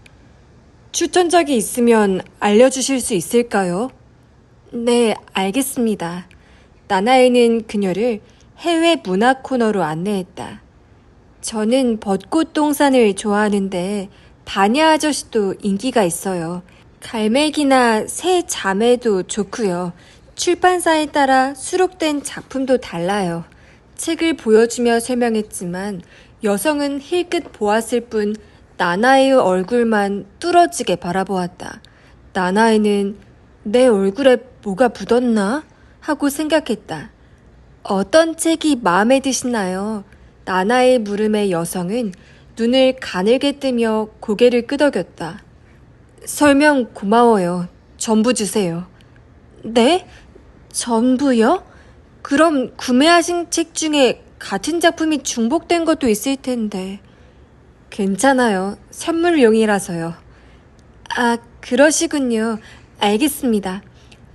추천작이 있으면 알려주실 수 있을까요? 네, 알겠습니다. 나나에는 그녀를 해외 문화 코너로 안내했다. 저는 벚꽃 동산을 좋아하는데 바냐 아저씨도 인기가 있어요. 갈매기나 새 자매도 좋고요. 출판사에 따라 수록된 작품도 달라요. 책을 보여주며 설명했지만 여성은 힐끗 보았을 뿐 나나에의 얼굴만 뚫어지게 바라보았다. 나나에는 내 얼굴에 뭐가 묻었나? 하고 생각했다. 어떤 책이 마음에 드시나요? 나나의 물음에 여성은 눈을 가늘게 뜨며 고개를 끄덕였다. 설명 고마워요. 전부 주세요. 네? 전부요? 그럼 구매하신 책 중에 같은 작품이 중복된 것도 있을 텐데. 괜찮아요. 선물용이라서요. 아, 그러시군요. 알겠습니다.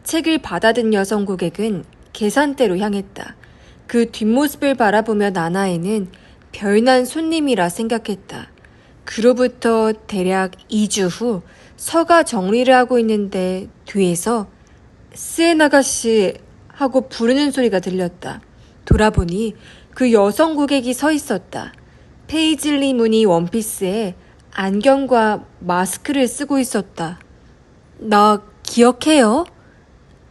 책을 받아든 여성 고객은 계산대로 향했다. 그 뒷모습을 바라보며 나나에는 별난 손님이라 생각했다. 그로부터 대략 2주 후 서가 정리를 하고 있는데 뒤에서 스에나가 씨 하고 부르는 소리가 들렸다. 돌아보니 그 여성 고객이 서 있었다. 페이즐리 무늬 원피스에 안경과 마스크를 쓰고 있었다. 나 기억해요?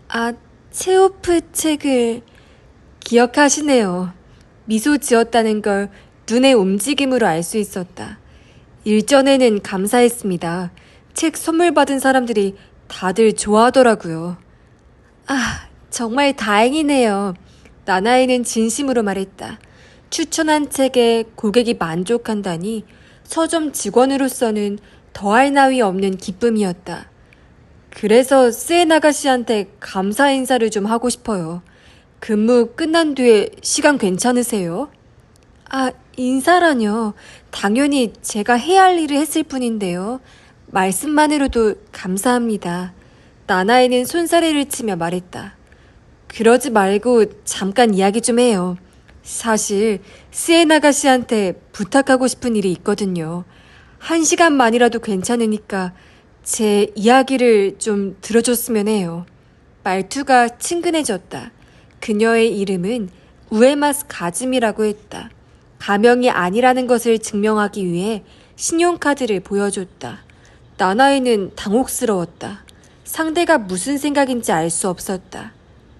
아, 체오프 책을 기억하시네요. 미소 지었다는 걸 눈의 움직임으로 알 수 있었다. 일전에는 감사했습니다. 책 선물 받은 사람들이 다들 좋아하더라고요. 아, 정말 다행이네요. 나나에는 진심으로 말했다. 추천한 책에 고객이 만족한다니 서점 직원으로서는 더할 나위 없는 기쁨이었다. 그래서 스에나가 씨한테 감사 인사를 좀 하고 싶어요. 근무 끝난 뒤에 시간 괜찮으세요? 아, 인사라뇨. 당연히 제가 해야 할 일을 했을 뿐인데요. 말씀만으로도 감사합니다. 나나에는 손사래를 치며 말했다. 그러지 말고 잠깐 이야기 좀 해요. 사실 스에나가 씨한테 부탁하고 싶은 일이 있거든요. 1시간만이라도 괜찮으니까 제 이야기를 좀 들어줬으면 해요. 말투가 친근해졌다. 그녀의 이름은 우에마스 가즈미라고 했다. 가명이 아니라는 것을 증명하기 위해 신용카드를 보여줬다. 나나에는 당혹스러웠다. 상대가 무슨 생각인지 알 수 없었다.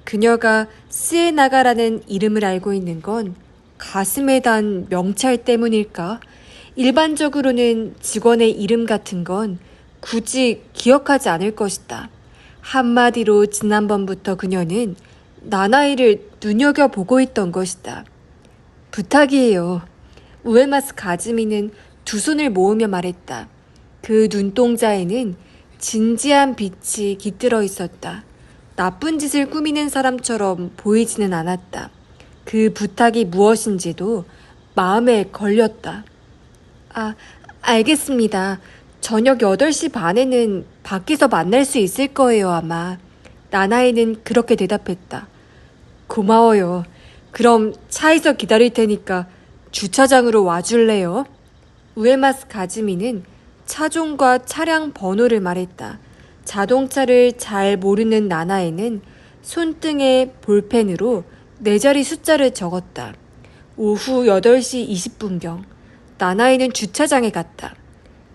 그녀가 스에나가라는 이름을 알고 있는 건 가슴에 단 명찰 때문일까? 일반적으로는 직원의 이름 같은 건 굳이 기억하지 않을 것이다. 한마디로 지난번부터 그녀는 나나이를 눈여겨보고 있던 것이다. 부탁이에요. 우에마스 가즈미는 두 손을 모으며 말했다. 그 눈동자에는 진지한 빛이 깃들어 있었다. 나쁜 짓을 꾸미는 사람처럼 보이지는 않았다. 그 부탁이 무엇인지도 마음에 걸렸다. 아, 알겠습니다. 저녁 8시 반에는 밖에서 만날 수 있을 거예요, 아마. 나나이는 그렇게 대답했다. 고마워요. 그럼 차에서 기다릴 테니까 주차장으로 와줄래요? 우에마스 가즈미는 차종과 차량 번호를 말했다. 자동차를 잘 모르는 나나에는 손등에 볼펜으로 네 자리 숫자를 적었다. 오후 8시 20분경 나나에는 주차장에 갔다.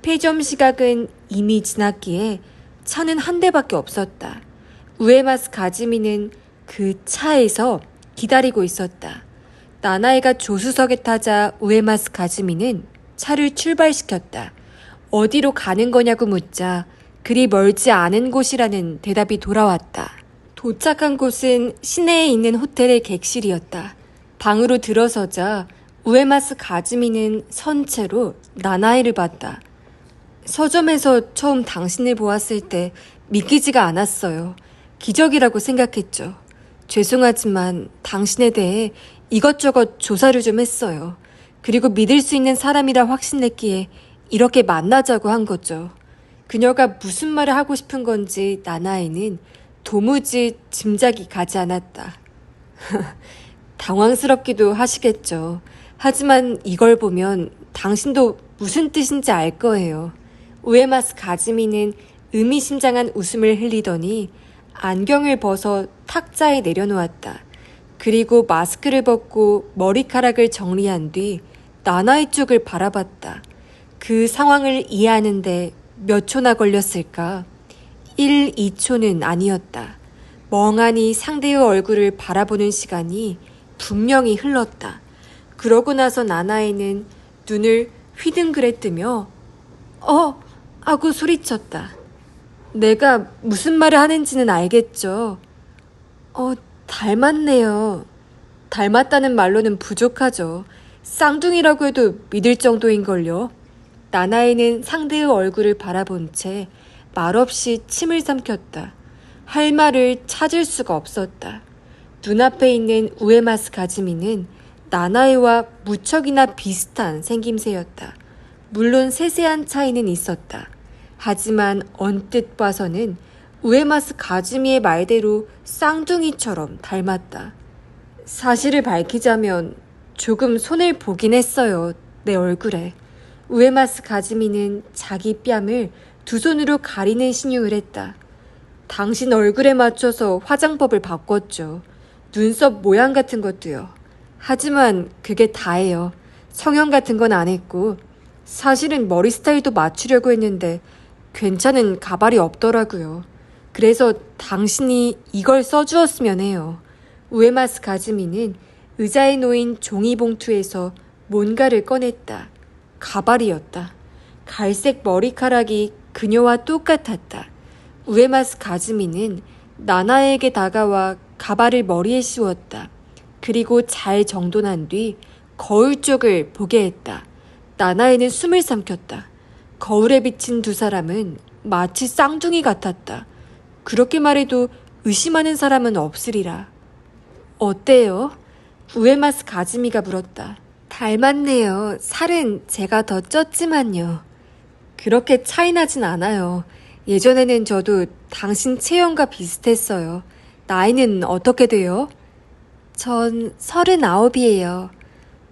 폐점 시각은 이미 지났기에 차는 한 대밖에 없었다. 우에마스 가즈미는 그 차에서 기다리고 있었다. 나나에가 조수석에 타자 우에마스 가즈미는 차를 출발시켰다. 어디로 가는 거냐고 묻자 그리 멀지 않은 곳이라는 대답이 돌아왔다. 도착한 곳은 시내에 있는 호텔의 객실이었다. 방으로 들어서자 우에마스 가즈미는 선체로 나나에를 봤다. 서점에서 처음 당신을 보았을 때 믿기지가 않았어요. 기적이라고 생각했죠. 죄송하지만 당신에 대해 이것저것 조사를 좀 했어요. 그리고 믿을 수 있는 사람이라 확신했기에 이렇게 만나자고 한 거죠. 그녀가 무슨 말을 하고 싶은 건지 나나에는 도무지 짐작이 가지 않았다. 당황스럽기도 하시겠죠. 하지만 이걸 보면 당신도 무슨 뜻인지 알 거예요. 우에마스 가즈미는 의미심장한 웃음을 흘리더니 안경을 벗어 탁자에 내려놓았다. 그리고 마스크를 벗고 머리카락을 정리한 뒤 나나이 쪽을 바라봤다. 그 상황을 이해하는데 몇 초나 걸렸을까? 1, 2초는 아니었다. 멍하니 상대의 얼굴을 바라보는 시간이 분명히 흘렀다. 그러고 나서 나나이는 눈을 휘둥그레 뜨며 하고 소리쳤다. 내가 무슨 말을 하는지는 알겠죠? 닮았네요. 닮았다는 말로는 부족하죠. 쌍둥이라고 해도 믿을 정도인걸요. 나나이는 상대의 얼굴을 바라본 채 말없이 침을 삼켰다. 할 말을 찾을 수가 없었다. 눈앞에 있는 우에마스 가즈미는 나나이와 무척이나 비슷한 생김새였다. 물론 세세한 차이는 있었다. 하지만 언뜻 봐서는 우에마스 가즈미의 말대로 쌍둥이처럼 닮았다. 사실을 밝히자면 조금 손을 보긴 했어요. 내 얼굴에. 우에마스 가즈미는 자기 뺨을 두 손으로 가리는 신용을 했다. 당신 얼굴에 맞춰서 화장법을 바꿨죠. 눈썹 모양 같은 것도요. 하지만 그게 다예요. 성형 같은 건 안 했고 사실은 머리 스타일도 맞추려고 했는데 괜찮은 가발이 없더라고요. 그래서 당신이 이걸 써주었으면 해요. 우에마스 가즈미는 의자에 놓인 종이봉투에서 뭔가를 꺼냈다. 가발이었다. 갈색 머리카락이 그녀와 똑같았다. 우에마스 가즈미는 나나에게 다가와 가발을 머리에 씌웠다. 그리고 잘 정돈한 뒤 거울 쪽을 보게 했다. 나나에는 숨을 삼켰다. 거울에 비친 두 사람은 마치 쌍둥이 같았다. 그렇게 말해도 의심하는 사람은 없으리라. 어때요? 우에마스 가즈미가 물었다. 닮았네요. 살은 제가 더 쪘지만요. 그렇게 차이 나진 않아요. 예전에는 저도 당신 체형과 비슷했어요. 나이는 어떻게 돼요? 전 39이에요.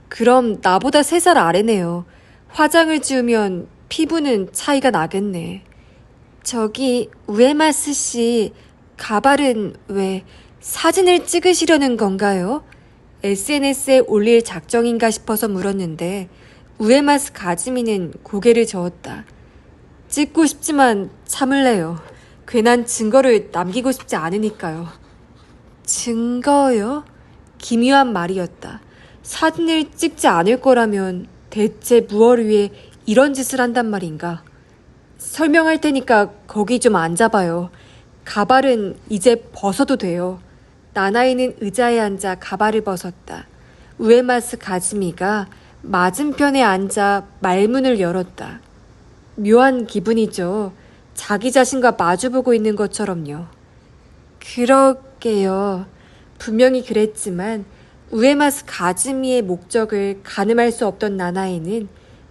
그럼 나보다 3살 아래네요. 화장을 지우면 피부는 차이가 나겠네. 저기 우에마스 씨, 가발은 왜 사진을 찍으시려는 건가요? SNS에 올릴 작정인가 싶어서 물었는데 우에마스 가즈미는 고개를 저었다. 찍고 싶지만 참을래요. 괜한 증거를 남기고 싶지 않으니까요. 증거요? 기묘한 말이었다. 사진을 찍지 않을 거라면 대체 무얼 위해 이런 짓을 한단 말인가? 설명할 테니까 거기 좀 앉아봐요. 가발은 이제 벗어도 돼요. 나나이는 의자에 앉아 가발을 벗었다. 우에마스 가즈미가 맞은편에 앉아 말문을 열었다. 묘한 기분이죠. 자기 자신과 마주보고 있는 것처럼요. 그러게요. 분명히 그랬지만 우에마스 가즈미의 목적을 가늠할 수 없던 나나이는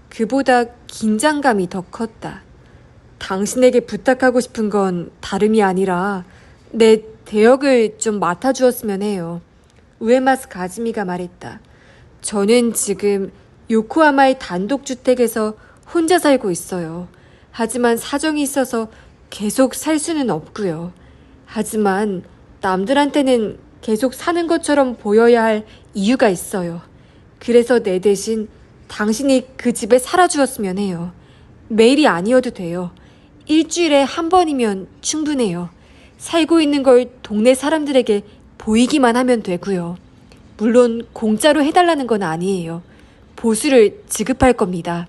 그보다 긴장감이 더 컸다. 당신에게 부탁하고 싶은 건 다름이 아니라 내 대역을 좀 맡아주었으면 해요. 우에마스 가즈미가 말했다. 저는 지금 요코하마의 단독주택에서 혼자 살고 있어요. 하지만 사정이 있어서 계속 살 수는 없고요. 하지만 남들한테는 계속 사는 것처럼 보여야 할 이유가 있어요. 그래서 내 대신 당신이 그 집에 살아주었으면 해요. 매일이 아니어도 돼요. 일주일에 한 번이면 충분해요. 살고 있는 걸 동네 사람들에게 보이기만 하면 되고요. 물론 공짜로 해달라는 건 아니에요. 보수를 지급할 겁니다.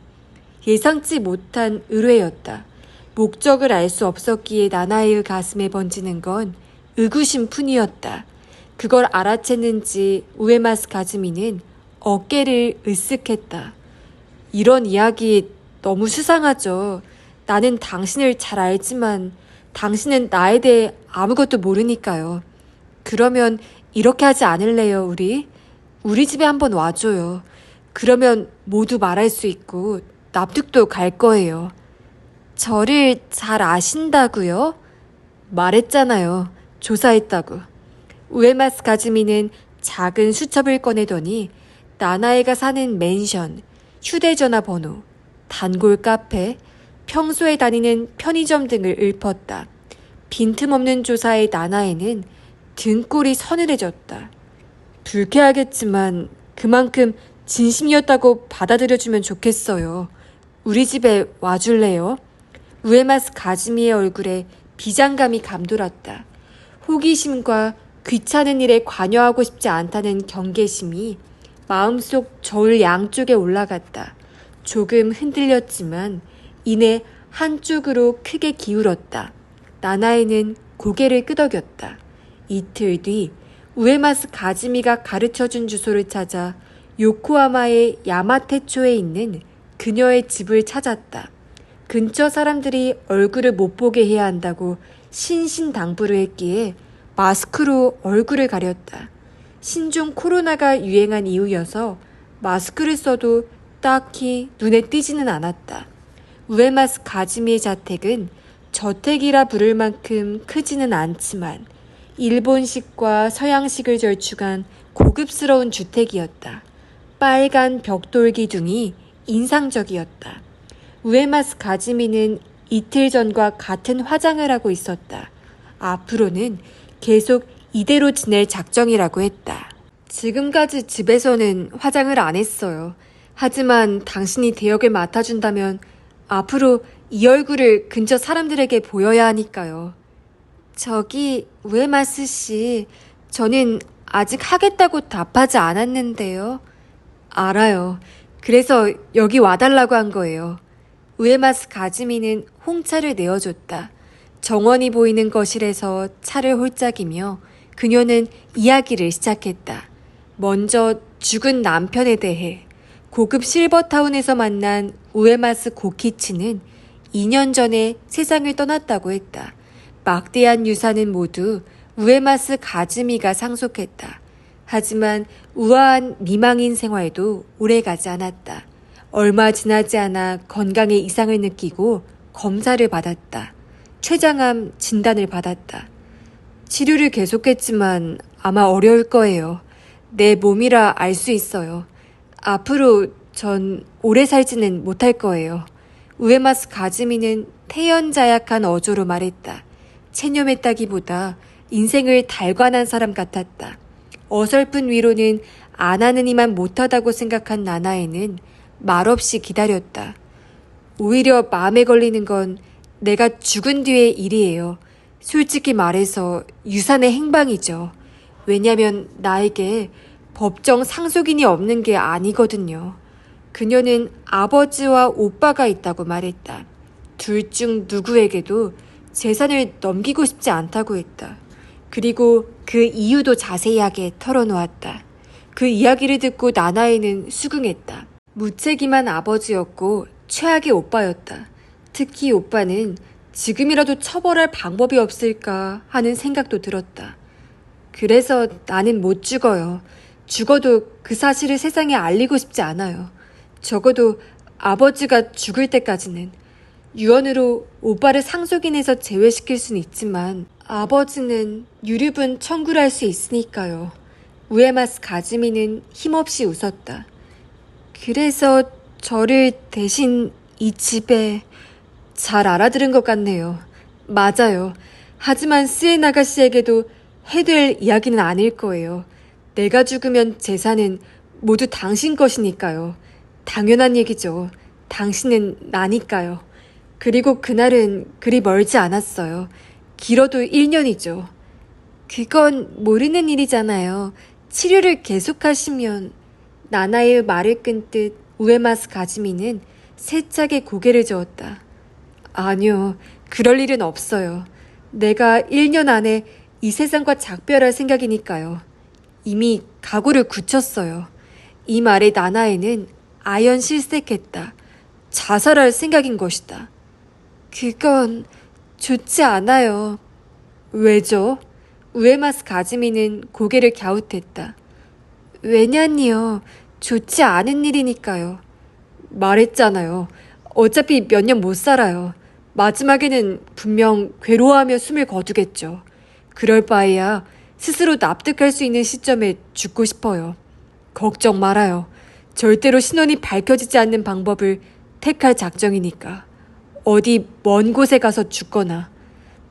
예상치 못한 의뢰였다. 목적을 알 수 없었기에 나나의 가슴에 번지는 건 의구심 뿐이었다. 그걸 알아챘는지 우에마스 가즈미는 어깨를 으쓱했다. 이런 이야기 너무 수상하죠. 나는 당신을 잘 알지만 당신은 나에 대해 아무것도 모르니까요. 그러면 이렇게 하지 않을래요, 우리? 우리 집에 한번 와줘요. 그러면 모두 말할 수 있고 납득도 갈 거예요. 저를 잘 아신다고요? 말했잖아요. 조사했다고. 우에마스 가즈미는 작은 수첩을 꺼내더니 나나에가 사는 맨션, 휴대전화 번호, 단골 카페, 평소에 다니는 편의점 등을 읊었다. 빈틈없는 조사에 나나에는 등골이 서늘해졌다. 불쾌하겠지만 그만큼 진심이었다고 받아들여주면 좋겠어요. 우리 집에 와줄래요? 우에마스 가즈미의 얼굴에 비장감이 감돌았다. 호기심과 귀찮은 일에 관여하고 싶지 않다는 경계심이 마음속 저울 양쪽에 올라갔다. 조금 흔들렸지만 이내 한쪽으로 크게 기울었다. 나나에는 고개를 끄덕였다. 이틀 뒤 우에마스 가즈미가 가르쳐준 주소를 찾아 요코하마의 야마테초에 있는 그녀의 집을 찾았다. 근처 사람들이 얼굴을 못 보게 해야 한다고 신신당부를 했기에 마스크로 얼굴을 가렸다. 신종 코로나가 유행한 이후여서 마스크를 써도 딱히 눈에 띄지는 않았다. 우에마스 가즈미의 자택은 저택이라 부를 만큼 크지는 않지만 일본식과 서양식을 절충한 고급스러운 주택이었다. 빨간 벽돌 기둥이 인상적이었다. 우에마스 가즈미는 이틀 전과 같은 화장을 하고 있었다. 앞으로는 계속 이대로 지낼 작정이라고 했다. 지금까지 집에서는 화장을 안 했어요. 하지만 당신이 대역을 맡아준다면 앞으로 이 얼굴을 근처 사람들에게 보여야 하니까요. 저기 우에마스 씨, 저는 아직 하겠다고 답하지 않았는데요. 알아요. 그래서 여기 와달라고 한 거예요. 우에마스 가즈미는 홍차를 내어줬다. 정원이 보이는 거실에서 차를 홀짝이며 그녀는 이야기를 시작했다. 먼저 죽은 남편에 대해. 고급 실버타운에서 만난 우에마스 고키치는 2년 전에 세상을 떠났다고 했다. 막대한 유산은 모두 우에마스 가즈미가 상속했다. 하지만 우아한 미망인 생활도 오래가지 않았다. 얼마 지나지 않아 건강에 이상을 느끼고 검사를 받았다. 췌장암 진단을 받았다. 치료를 계속했지만 아마 어려울 거예요. 내 몸이라 알 수 있어요. 앞으로 전 오래 살지는 못할 거예요. 우에마스 가즈미는 태연자약한 어조로 말했다. 체념했다기보다 인생을 달관한 사람 같았다. 어설픈 위로는 안 하는 이만 못하다고 생각한 나나에는 말없이 기다렸다. 오히려 마음에 걸리는 건 내가 죽은 뒤의 일이에요. 솔직히 말해서 유산의 행방이죠. 왜냐면 나에게 법정 상속인이 없는 게 아니거든요. 그녀는 아버지와 오빠가 있다고 말했다. 둘 중 누구에게도 재산을 넘기고 싶지 않다고 했다. 그리고 그 이유도 자세하게 털어놓았다. 그 이야기를 듣고 나나에는 수긍했다. 무책임한 아버지였고 최악의 오빠였다. 특히 오빠는 지금이라도 처벌할 방법이 없을까 하는 생각도 들었다. 그래서 나는 못 죽어요. 죽어도 그 사실을 세상에 알리고 싶지 않아요. 적어도 아버지가 죽을 때까지는. 유언으로 오빠를 상속인에서 제외시킬 수는 있지만 아버지는 유류분 청구를 할 수 있으니까요. 우에마스 가즈미는 힘없이 웃었다. 그래서 저를 대신 이 집에 잘 알아들은 것 같네요. 맞아요. 하지만 스엔 아가씨에게도 해될 이야기는 아닐 거예요. 내가 죽으면 재산은 모두 당신 것이니까요. 당연한 얘기죠. 당신은 나니까요. 그리고 그날은 그리 멀지 않았어요. 길어도 1년이죠. 그건 모르는 일이잖아요. 치료를 계속하시면. 나나의 말을 끊듯 우에마스 가즈미는 세차게 고개를 저었다. 아니요, 그럴 일은 없어요. 내가 1년 안에 이 세상과 작별할 생각이니까요. 이미 각오를 굳혔어요. 이 말에 나나에는 아연 실색했다. 자살할 생각인 것이다. 그건 좋지 않아요. 왜죠? 우에마스 가즈미는 고개를 갸웃했다. 왜냐니요. 좋지 않은 일이니까요. 말했잖아요. 어차피 몇 년 못 살아요. 마지막에는 분명 괴로워하며 숨을 거두겠죠. 그럴 바에야 스스로 납득할 수 있는 시점에 죽고 싶어요. 걱정 말아요. 절대로 신원이 밝혀지지 않는 방법을 택할 작정이니까. 어디 먼 곳에 가서 죽거나.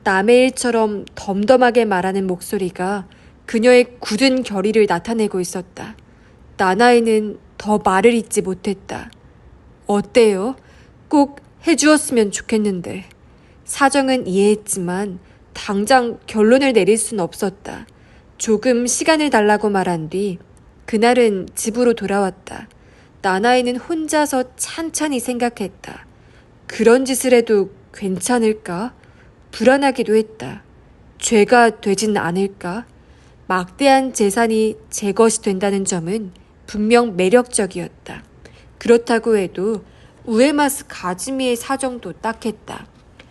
남의 일처럼 덤덤하게 말하는 목소리가 그녀의 굳은 결의를 나타내고 있었다. 나나이는 더 말을 잇지 못했다. 어때요? 꼭 해주었으면 좋겠는데. 사정은 이해했지만 당장 결론을 내릴 순 없었다. 조금 시간을 달라고 말한 뒤 그날은 집으로 돌아왔다. 나나이는 혼자서 찬찬히 생각했다. 그런 짓을 해도 괜찮을까? 불안하기도 했다. 죄가 되진 않을까? 막대한 재산이 제 것이 된다는 점은 분명 매력적이었다. 그렇다고 해도 우에마스 가즈미의 사정도 딱했다.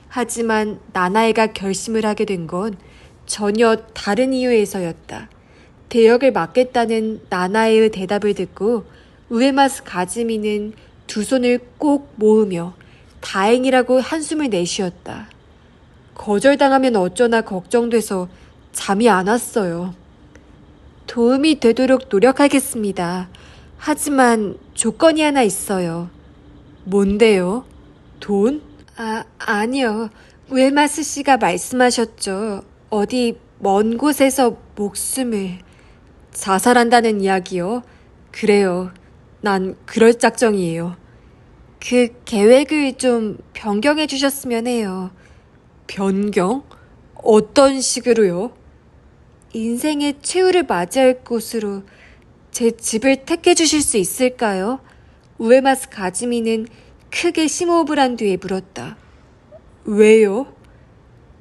하지만 나나에가 결심을 하게 된 건 전혀 다른 이유에서였다. 대역을 맡겠다는 나나에의 대답을 듣고 우에마스 가즈미는 두 손을 꼭 모으며 다행이라고 한숨을 내쉬었다. 거절당하면 어쩌나 걱정돼서 잠이 안 왔어요. 도움이 되도록 노력하겠습니다. 하지만 조건이 하나 있어요. 뭔데요? 돈? 아니요. 우에마스 씨가 말씀하셨죠. 어디 먼 곳에서 목숨을. 자살한다는 이야기요? 그래요. 난 그럴 작정이에요. 그 계획을 좀 변경해 주셨으면 해요. 변경? 어떤 식으로요? 인생의 최후를 맞이할 곳으로 제 집을 택해 주실 수 있을까요? 우에마스 가즈미는 크게 심호흡을 한 뒤에 물었다. 왜요?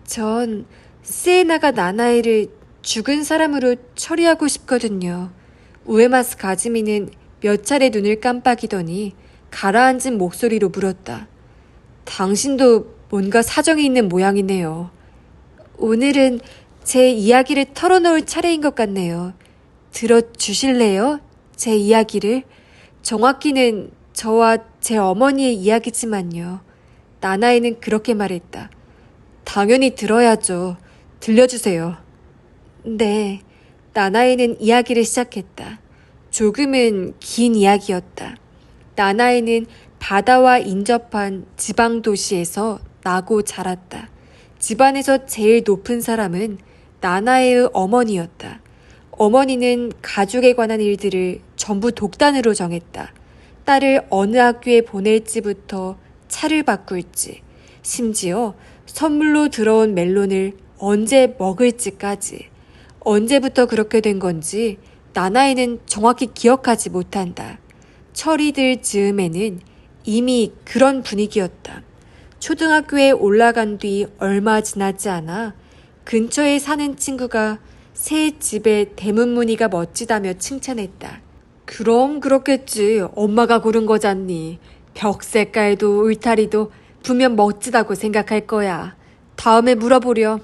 전 세에나가 나나이를 죽은 사람으로 처리하고 싶거든요. 우에마스 가즈미는 몇 차례 눈을 깜빡이더니 가라앉은 목소리로 물었다. 당신도 뭔가 사정이 있는 모양이네요. 오늘은 제 이야기를 털어놓을 차례인 것 같네요. 들어주실래요? 제 이야기를? 정확히는 저와 제 어머니의 이야기지만요. 나나이는 그렇게 말했다. 당연히 들어야죠. 들려주세요. 네, 나나이는 이야기를 시작했다. 조금은 긴 이야기였다. 나나이는 바다와 인접한 지방 도시에서 나고 자랐다. 집안에서 제일 높은 사람은 나나의 어머니였다. 어머니는 가족에 관한 일들을 전부 독단으로 정했다. 딸을 어느 학교에 보낼지부터 차를 바꿀지, 심지어 선물로 들어온 멜론을 언제 먹을지까지. 언제부터 그렇게 된 건지 나나이는 정확히 기억하지 못한다. 철이들 즈음에는 이미 그런 분위기였다. 초등학교에 올라간 뒤 얼마 지나지 않아 근처에 사는 친구가 새 집의 대문 무늬가 멋지다며 칭찬했다. 그럼 그렇겠지. 엄마가 고른 거잖니. 벽 색깔도 울타리도 분명 멋지다고 생각할 거야. 다음에 물어보렴.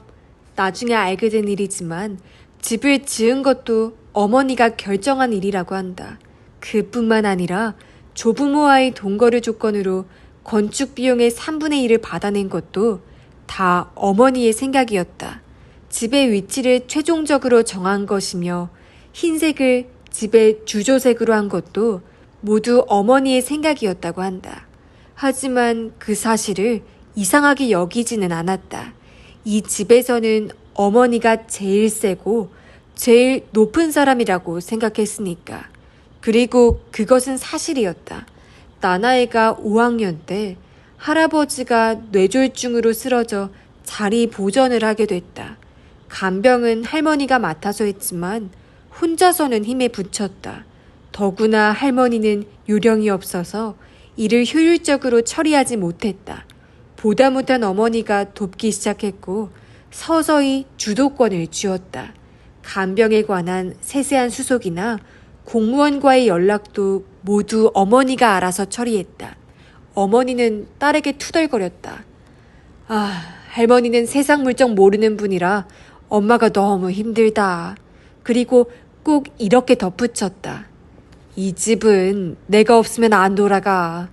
나중에 알게 된 일이지만 집을 지은 것도 어머니가 결정한 일이라고 한다. 그뿐만 아니라 조부모와의 동거를 조건으로 건축 비용의 3분의 1을 받아낸 것도 다 어머니의 생각이었다. 집의 위치를 최종적으로 정한 것이며 흰색을 집의 주조색으로 한 것도 모두 어머니의 생각이었다고 한다. 하지만 그 사실을 이상하게 여기지는 않았다. 이 집에서는 어머니가 제일 세고 제일 높은 사람이라고 생각했으니까. 그리고 그것은 사실이었다. 나나이가 5학년 때 할아버지가 뇌졸중으로 쓰러져 자리 보전을 하게 됐다. 간병은 할머니가 맡아서 했지만 혼자서는 힘에 부쳤다. 더구나 할머니는 요령이 없어서 일을 효율적으로 처리하지 못했다. 보다 못한 어머니가 돕기 시작했고 서서히 주도권을 쥐었다. 간병에 관한 세세한 수속이나 공무원과의 연락도 모두 어머니가 알아서 처리했다. 어머니는 딸에게 투덜거렸다. 할머니는 세상 물정 모르는 분이라 엄마가 너무 힘들다. 그리고 꼭 이렇게 덧붙였다. 이 집은 내가 없으면 안 돌아가.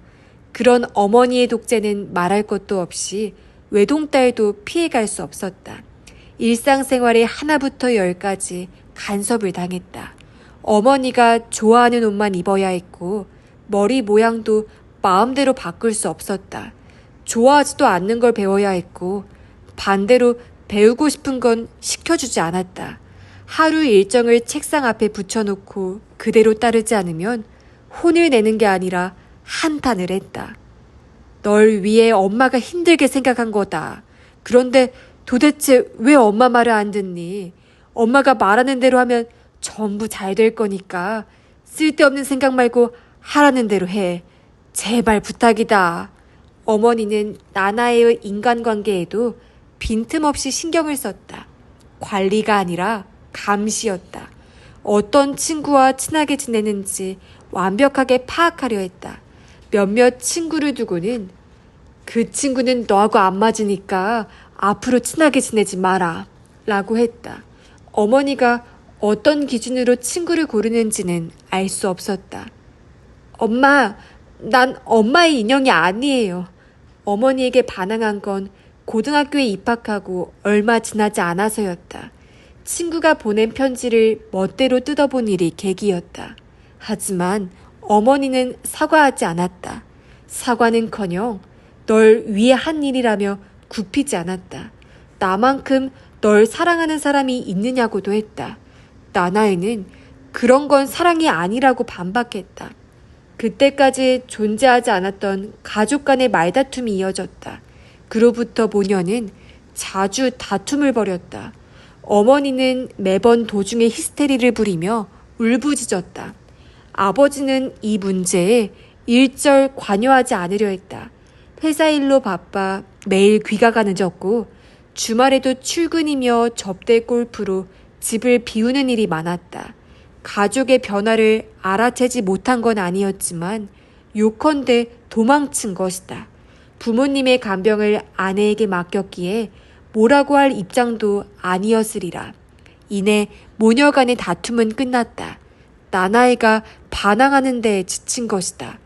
그런 어머니의 독재는 말할 것도 없이 외동딸도 피해갈 수 없었다. 일상생활에 하나부터 열까지 간섭을 당했다. 어머니가 좋아하는 옷만 입어야 했고 머리 모양도 마음대로 바꿀 수 없었다. 좋아하지도 않는 걸 배워야 했고 반대로 배우고 싶은 건 시켜주지 않았다. 하루 일정을 책상 앞에 붙여놓고 그대로 따르지 않으면 혼을 내는 게 아니라 한탄을 했다. 널 위해 엄마가 힘들게 생각한 거다. 그런데 도대체 왜 엄마 말을 안 듣니? 엄마가 말하는 대로 하면 전부 잘 될 거니까 쓸데없는 생각 말고 하라는 대로 해. 제발 부탁이다. 어머니는 나나의 인간관계에도 빈틈없이 신경을 썼다. 관리가 아니라 감시였다. 어떤 친구와 친하게 지내는지 완벽하게 파악하려 했다. 몇몇 친구를 두고는 그 친구는 너하고 안 맞으니까 앞으로 친하게 지내지 마라 라고 했다. 어머니가 어떤 기준으로 친구를 고르는지는 알 수 없었다. 엄마, 난 엄마의 인형이 아니에요. 어머니에게 반항한 건 고등학교에 입학하고 얼마 지나지 않아서였다. 친구가 보낸 편지를 멋대로 뜯어본 일이 계기였다. 하지만 어머니는 사과하지 않았다. 사과는커녕 널 위해 한 일이라며 굽히지 않았다. 나만큼 널 사랑하는 사람이 있느냐고도 했다. 나나에는 그런 건 사랑이 아니라고 반박했다. 그때까지 존재하지 않았던 가족 간의 말다툼이 이어졌다. 그로부터 모녀는 자주 다툼을 벌였다. 어머니는 매번 도중에 히스테리를 부리며 울부짖었다. 아버지는 이 문제에 일절 관여하지 않으려 했다. 회사 일로 바빠 매일 귀가가 늦었고 주말에도 출근이며 접대 골프로 집을 비우는 일이 많았다. 가족의 변화를 알아채지 못한 건 아니었지만 요컨대 도망친 것이다. 부모님의 간병을 아내에게 맡겼기에 뭐라고 할 입장도 아니었으리라. 이내 모녀 간의 다툼은 끝났다. 나나이가 반항하는 데 지친 것이다.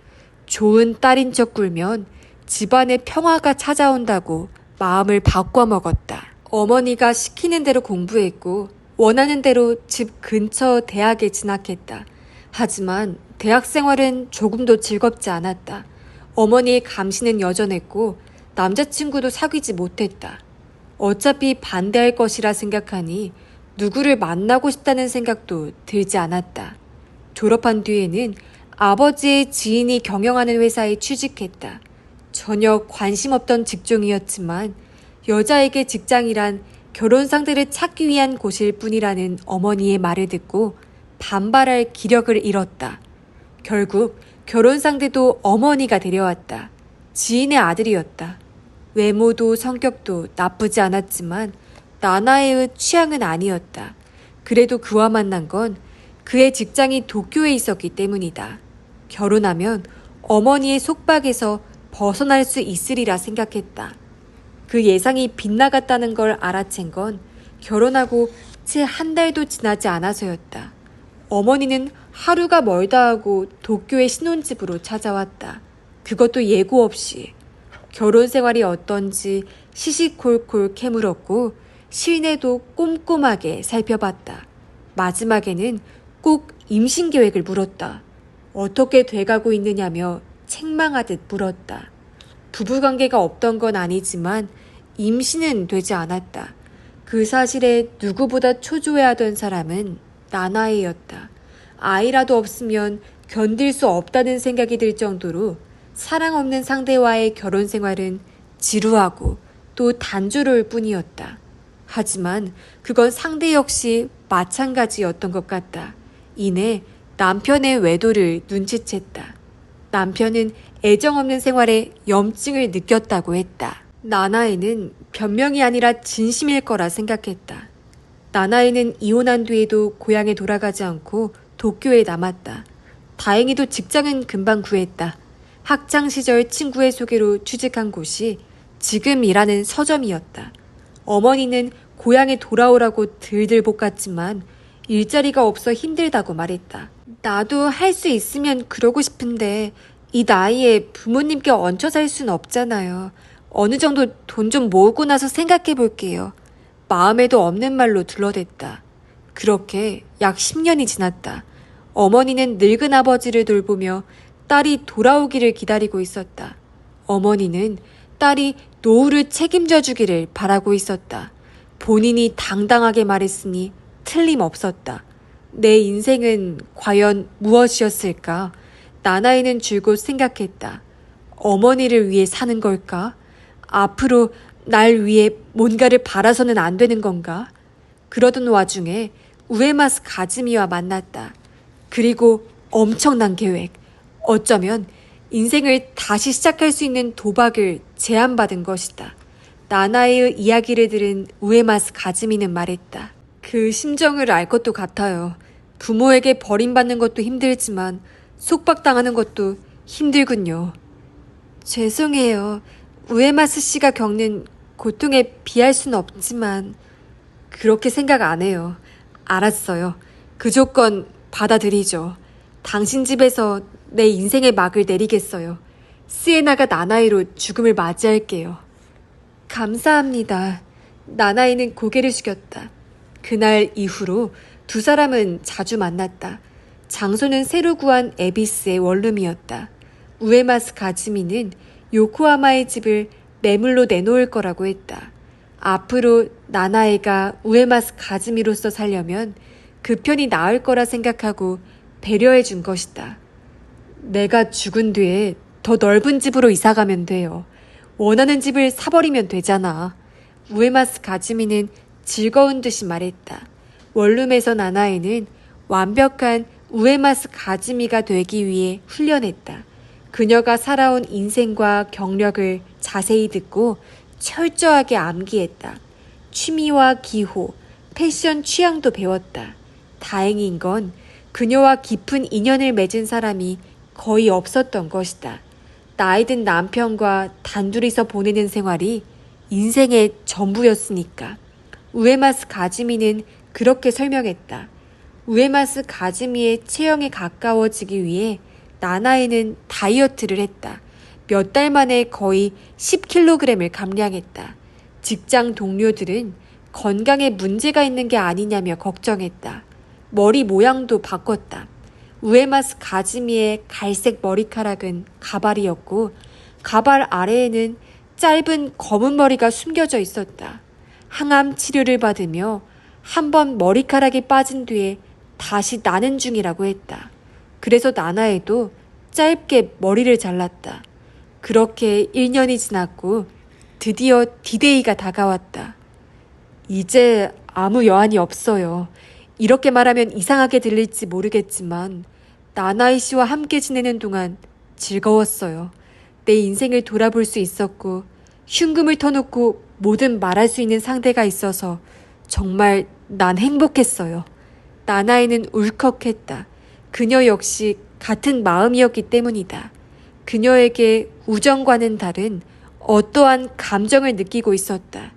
좋은 딸인 척 굴면 집안에 평화가 찾아온다고 마음을 바꿔먹었다. 어머니가 시키는 대로 공부했고 원하는 대로 집 근처 대학에 진학했다. 하지만 대학 생활은 조금도 즐겁지 않았다. 어머니의 감시는 여전했고 남자친구도 사귀지 못했다. 어차피 반대할 것이라 생각하니 누구를 만나고 싶다는 생각도 들지 않았다. 졸업한 뒤에는 아버지의 지인이 경영하는 회사에 취직했다. 전혀 관심 없던 직종이었지만 여자에게 직장이란 결혼 상대를 찾기 위한 곳일 뿐이라는 어머니의 말을 듣고 반발할 기력을 잃었다. 결국 결혼 상대도 어머니가 데려왔다. 지인의 아들이었다. 외모도 성격도 나쁘지 않았지만 나나의 취향은 아니었다. 그래도 그와 만난 건 그의 직장이 도쿄에 있었기 때문이다. 결혼하면 어머니의 속박에서 벗어날 수 있으리라 생각했다. 그 예상이 빗나갔다는 걸 알아챈 건 결혼하고 채 한 달도 지나지 않아서였다. 어머니는 하루가 멀다 하고 도쿄의 신혼집으로 찾아왔다. 그것도 예고 없이. 결혼 생활이 어떤지 시시콜콜 캐물었고 실내도 꼼꼼하게 살펴봤다. 마지막에는 꼭 임신 계획을 물었다. 어떻게 돼가고 있느냐며 책망하듯 물었다. 부부관계가 없던 건 아니지만 임신은 되지 않았다. 그 사실에 누구보다 초조해하던 사람은 나나에였다. 아이라도 없으면 견딜 수 없다는 생각이 들 정도로 사랑 없는 상대와의 결혼 생활은 지루하고 또 단조로울 뿐이었다. 하지만 그건 상대 역시 마찬가지였던 것 같다. 이내 남편의 외도를 눈치챘다. 남편은 애정 없는 생활에 염증을 느꼈다고 했다. 나나에는 변명이 아니라 진심일 거라 생각했다. 나나에는 이혼한 뒤에도 고향에 돌아가지 않고 도쿄에 남았다. 다행히도 직장은 금방 구했다. 학창시절 친구의 소개로 취직한 곳이 지금 일하는 서점이었다. 어머니는 고향에 돌아오라고 들들 볶았지만 일자리가 없어 힘들다고 말했다. 나도 할 수 있으면 그러고 싶은데 이 나이에 부모님께 얹혀 살 순 없잖아요. 어느 정도 돈 좀 모으고 나서 생각해 볼게요. 마음에도 없는 말로 둘러댔다. 그렇게 약 10년이 지났다. 어머니는 늙은 아버지를 돌보며 딸이 돌아오기를 기다리고 있었다. 어머니는 딸이 노후를 책임져 주기를 바라고 있었다. 본인이 당당하게 말했으니 틀림없었다. 내 인생은 과연 무엇이었을까? 나나이는 줄곧 생각했다. 어머니를 위해 사는 걸까? 앞으로 날 위해 뭔가를 바라서는 안 되는 건가? 그러던 와중에 우에마스 가즈미와 만났다. 그리고 엄청난 계획. 어쩌면 인생을 다시 시작할 수 있는 도박을 제안받은 것이다. 나나의 이야기를 들은 우에마스 가즈미는 말했다. 그 심정을 알 것도 같아요. 부모에게 버림받는 것도 힘들지만 속박당하는 것도 힘들군요. 죄송해요. 우에마스 씨가 겪는 고통에 비할 수는 없지만 그렇게 생각 안 해요. 알았어요. 그 조건 받아들이죠. 당신 집에서 내 인생의 막을 내리겠어요. 시에나가 나나이로 죽음을 맞이할게요. 감사합니다. 나나이는 고개를 숙였다. 그날 이후로 두 사람은 자주 만났다. 장소는 새로 구한 에비스의 원룸이었다. 우에마스 가즈미는 요코하마의 집을 매물로 내놓을 거라고 했다. 앞으로 나나에가 우에마스 가즈미로서 살려면 그 편이 나을 거라 생각하고 배려해 준 것이다. 내가 죽은 뒤에 더 넓은 집으로 이사가면 돼요. 원하는 집을 사버리면 되잖아. 우에마스 가즈미는 즐거운 듯이 말했다. 원룸에서 나나에는 완벽한 우에마스 가즈미가 되기 위해 훈련했다. 그녀가 살아온 인생과 경력을 자세히 듣고 철저하게 암기했다. 취미와 기호, 패션 취향도 배웠다. 다행인 건 그녀와 깊은 인연을 맺은 사람이 거의 없었던 것이다. 나이든 남편과 단둘이서 보내는 생활이 인생의 전부였으니까. 우에마스 가즈미는 그렇게 설명했다. 우에마스 가즈미의 체형에 가까워지기 위해 나나에는 다이어트를 했다. 몇 달 만에 거의 10kg을 감량했다. 직장 동료들은 건강에 문제가 있는 게 아니냐며 걱정했다. 머리 모양도 바꿨다. 우에마스 가즈미의 갈색 머리카락은 가발이었고 가발 아래에는 짧은 검은 머리가 숨겨져 있었다. 항암 치료를 받으며 한 번 머리카락이 빠진 뒤에 다시 나는 중이라고 했다. 그래서 나나에도 짧게 머리를 잘랐다. 그렇게 1년이 지났고 드디어 디데이가 다가왔다. 이제 아무 여한이 없어요. 이렇게 말하면 이상하게 들릴지 모르겠지만 나나이 씨와 함께 지내는 동안 즐거웠어요. 내 인생을 돌아볼 수 있었고 흉금을 터놓고 뭐든 말할 수 있는 상대가 있어서 정말 난 행복했어요. 나나이는 울컥했다. 그녀 역시 같은 마음이었기 때문이다. 그녀에게 우정과는 다른 어떠한 감정을 느끼고 있었다.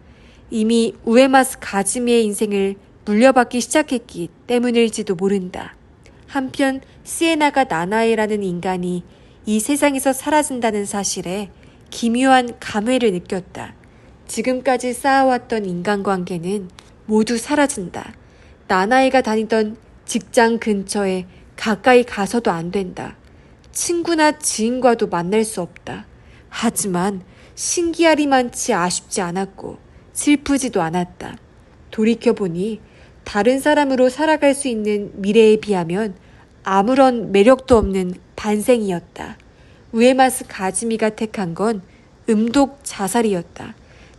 이미 우에마스 가즈미의 인생을 물려받기 시작했기 때문일지도 모른다. 한편 시에나가 나나에라는 인간이 이 세상에서 사라진다는 사실에 기묘한 감회를 느꼈다. 지금까지 쌓아왔던 인간관계는 모두 사라진다. 나나에가 다니던 직장 근처에 가까이 가서도 안 된다. 친구나 지인과도 만날 수 없다. 하지만 신기하리만치 아쉽지 않았고 슬프지도 않았다. 돌이켜보니 다른 사람으로 살아갈 수 있는 미래에 비하면 아무런 매력도 없는 반생이었다. 우에마스 가즈미가 택한 건 음독 자살이었다.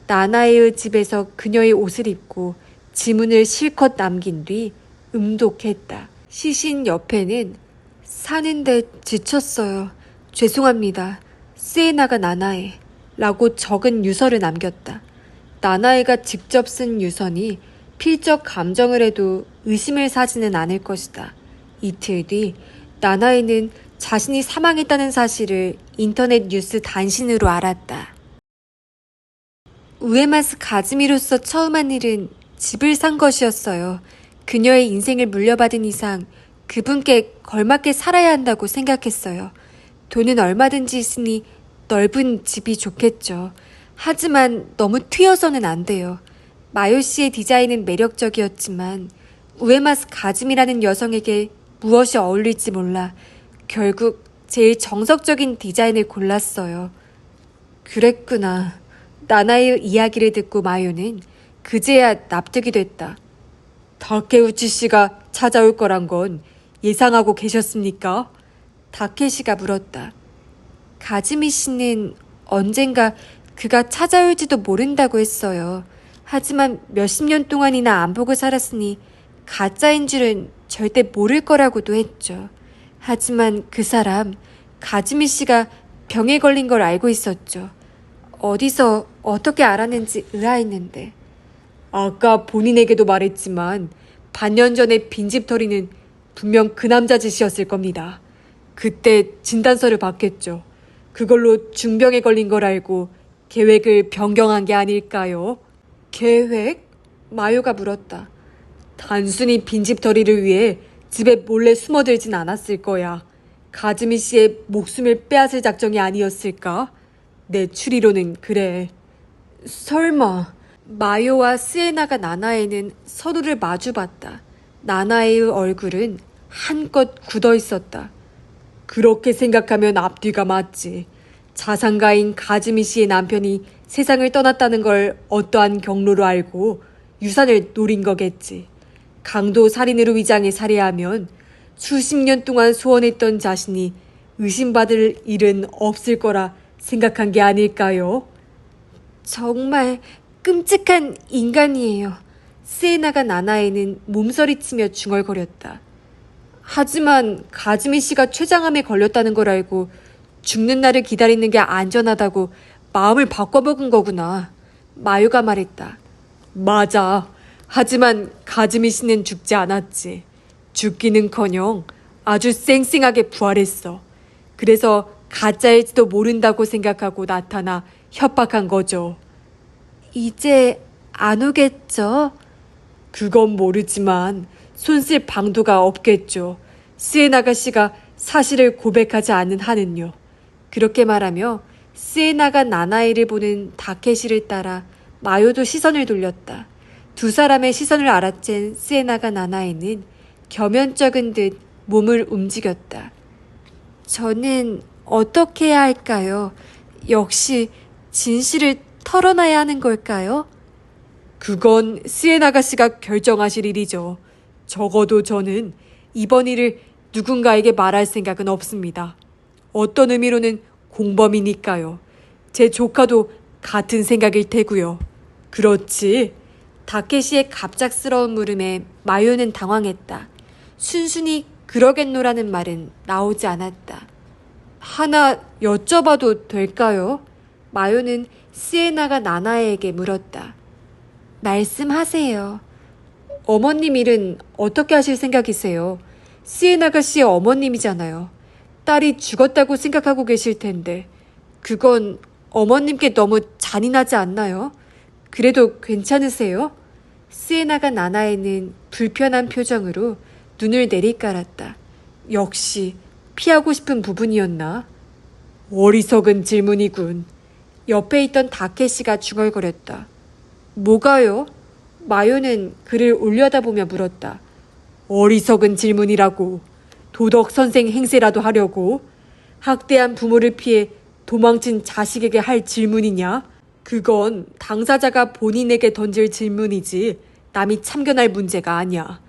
나나에의 집에서 그녀의 옷을 입고 지문을 실컷 남긴 뒤 음독했다. 시신 옆에는 사는데 지쳤어요. 죄송합니다. 스에나가 나나에 라고 적은 유서를 남겼다. 나나에가 직접 쓴 유서니 필적 감정을 해도 의심을 사지는 않을 것이다. 이틀 뒤 나나에는 자신이 사망했다는 사실을 인터넷 뉴스 단신으로 알았다. 우에마스 가즈미로서 처음 한 일은 집을 산 것이었어요. 그녀의 인생을 물려받은 이상 그분께 걸맞게 살아야 한다고 생각했어요. 돈은 얼마든지 있으니 넓은 집이 좋겠죠. 하지만 너무 튀어서는 안 돼요. 마요 씨의 디자인은 매력적이었지만 우에마스 가즈미라는 여성에게 무엇이 어울릴지 몰라 결국 제일 정석적인 디자인을 골랐어요. 그랬구나. 나나의 이야기를 듣고 마요는 그제야 납득이 됐다. 다케우치 씨가 찾아올 거란 건 예상하고 계셨습니까? 다케시가 물었다. 가즈미 씨는 언젠가 그가 찾아올지도 모른다고 했어요. 하지만 몇십 년 동안이나 안 보고 살았으니 가짜인 줄은 절대 모를 거라고도 했죠. 하지만 그 사람, 가즈미 씨가 병에 걸린 걸 알고 있었죠. 어디서 어떻게 알았는지 의아했는데. 아까 본인에게도 말했지만 반년 전에 빈집털이는 분명 그 남자 짓이었을 겁니다. 그때 진단서를 받겠죠. 그걸로 중병에 걸린 걸 알고 계획을 변경한 게 아닐까요? 계획? 마요가 물었다. 단순히 빈집털이를 위해 집에 몰래 숨어들진 않았을 거야. 가즈미 씨의 목숨을 빼앗을 작정이 아니었을까? 내 추리로는 그래. 설마. 마요와 스에나가 나나에는 서로를 마주봤다. 나나에의 얼굴은 한껏 굳어 있었다. 그렇게 생각하면 앞뒤가 맞지. 자산가인 가즈미 씨의 남편이 세상을 떠났다는 걸 어떠한 경로로 알고 유산을 노린 거겠지. 강도 살인으로 위장해 살해하면 수십 년 동안 소원했던 자신이 의심받을 일은 없을 거라 생각한 게 아닐까요? 정말 끔찍한 인간이에요. 스에나가 나나에는 몸서리치며 중얼거렸다. 하지만 가즈미 씨가 췌장암에 걸렸다는 걸 알고 죽는 날을 기다리는 게 안전하다고 마음을 바꿔먹은 거구나. 마유가 말했다. 맞아. 하지만 가즈미 씨는 죽지 않았지. 죽기는커녕 아주 쌩쌩하게 부활했어. 그래서 가짜일지도 모른다고 생각하고 나타나 협박한 거죠. 이제 안 오겠죠? 그건 모르지만 손쓸 방도가 없겠죠. 스에나가 씨가 사실을 고백하지 않는 한은요. 그렇게 말하며 스에나가 나나이를 보는 다케시를 따라 마요도 시선을 돌렸다. 두 사람의 시선을 알아챈 스에나가 나나이는 겸연쩍은 듯 몸을 움직였다. 저는 어떻게 해야 할까요? 역시 진실을 털어놔야 하는 걸까요? 그건 스에나가 씨가 결정하실 일이죠. 적어도 저는 이번 일을 누군가에게 말할 생각은 없습니다. 어떤 의미로는 공범이니까요. 제 조카도 같은 생각일 테고요. 그렇지. 다케시의 갑작스러운 물음에 마요는 당황했다. 순순히 그러겠노라는 말은 나오지 않았다. 하나 여쭤봐도 될까요? 마요는 스에나가 나나에게 물었다. 말씀하세요. 어머님 일은 어떻게 하실 생각이세요? 스에나가 씨의 어머님이잖아요. 딸이 죽었다고 생각하고 계실 텐데 그건 어머님께 너무 잔인하지 않나요? 그래도 괜찮으세요? 스에나가 나나에는 불편한 표정으로 눈을 내리깔았다. 역시 피하고 싶은 부분이었나? 어리석은 질문이군. 옆에 있던 다케시가 중얼거렸다. 뭐가요? 마요는 그를 올려다보며 물었다. 어리석은 질문이라고. 도덕 선생 행세라도 하려고? 학대한 부모를 피해 도망친 자식에게 할 질문이냐? 그건 당사자가 본인에게 던질 질문이지 남이 참견할 문제가 아니야.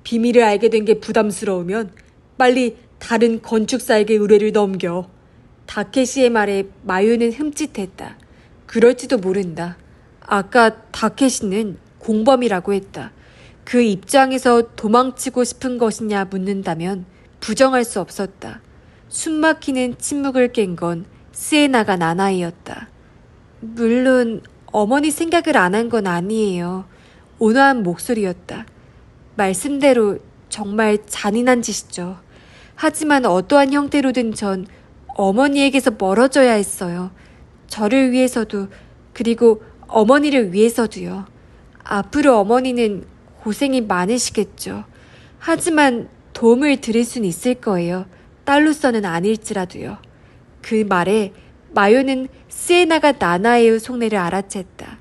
비밀을 알게 된 게 부담스러우면 빨리 다른 건축사에게 의뢰를 넘겨. 다케시의 말에 마유는 흠칫했다. 그럴지도 모른다. 아까 다케시는 공범이라고 했다. 그 입장에서 도망치고 싶은 것이냐 묻는다면 부정할 수 없었다. 숨막히는 침묵을 깬 건 스에나가 나나이였다. 물론 어머니 생각을 안 한 건 아니에요. 온화한 목소리였다. 말씀대로 정말 잔인한 짓이죠. 하지만 어떠한 형태로든 전 어머니에게서 멀어져야 했어요. 저를 위해서도 그리고 어머니를 위해서도요. 앞으로 어머니는 고생이 많으시겠죠. 하지만 도움을 드릴 순 있을 거예요. 딸로서는 아닐지라도요. 그 말에 마요는 스에나가 나나에의 속내를 알아챘다.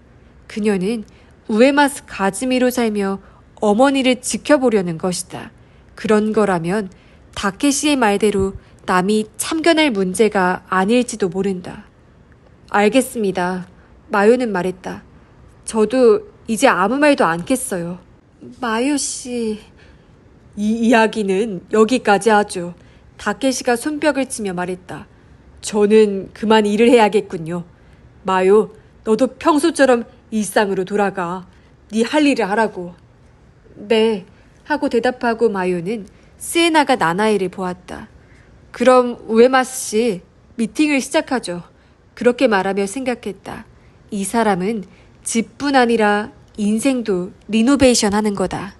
그녀는 우에마스 가즈미로 살며 어머니를 지켜보려는 것이다. 그런 거라면 다케시의 말대로 남이 참견할 문제가 아닐지도 모른다. 알겠습니다. 마요는 말했다. 저도 이제 아무 말도 않겠어요. 마요 씨... 이 이야기는 여기까지 하죠. 다케시가 손뼉을 치며 말했다. 저는 그만 일을 해야겠군요. 마요, 너도 평소처럼 일상으로 돌아가. 네 할 일을 하라고. 네, 하고 대답하고 마요는 스에나가 나나이를 보았다. 그럼 우에마스 씨, 미팅을 시작하죠. 그렇게 말하며 생각했다. 이 사람은 집뿐 아니라 인생도 리노베이션 하는 거다.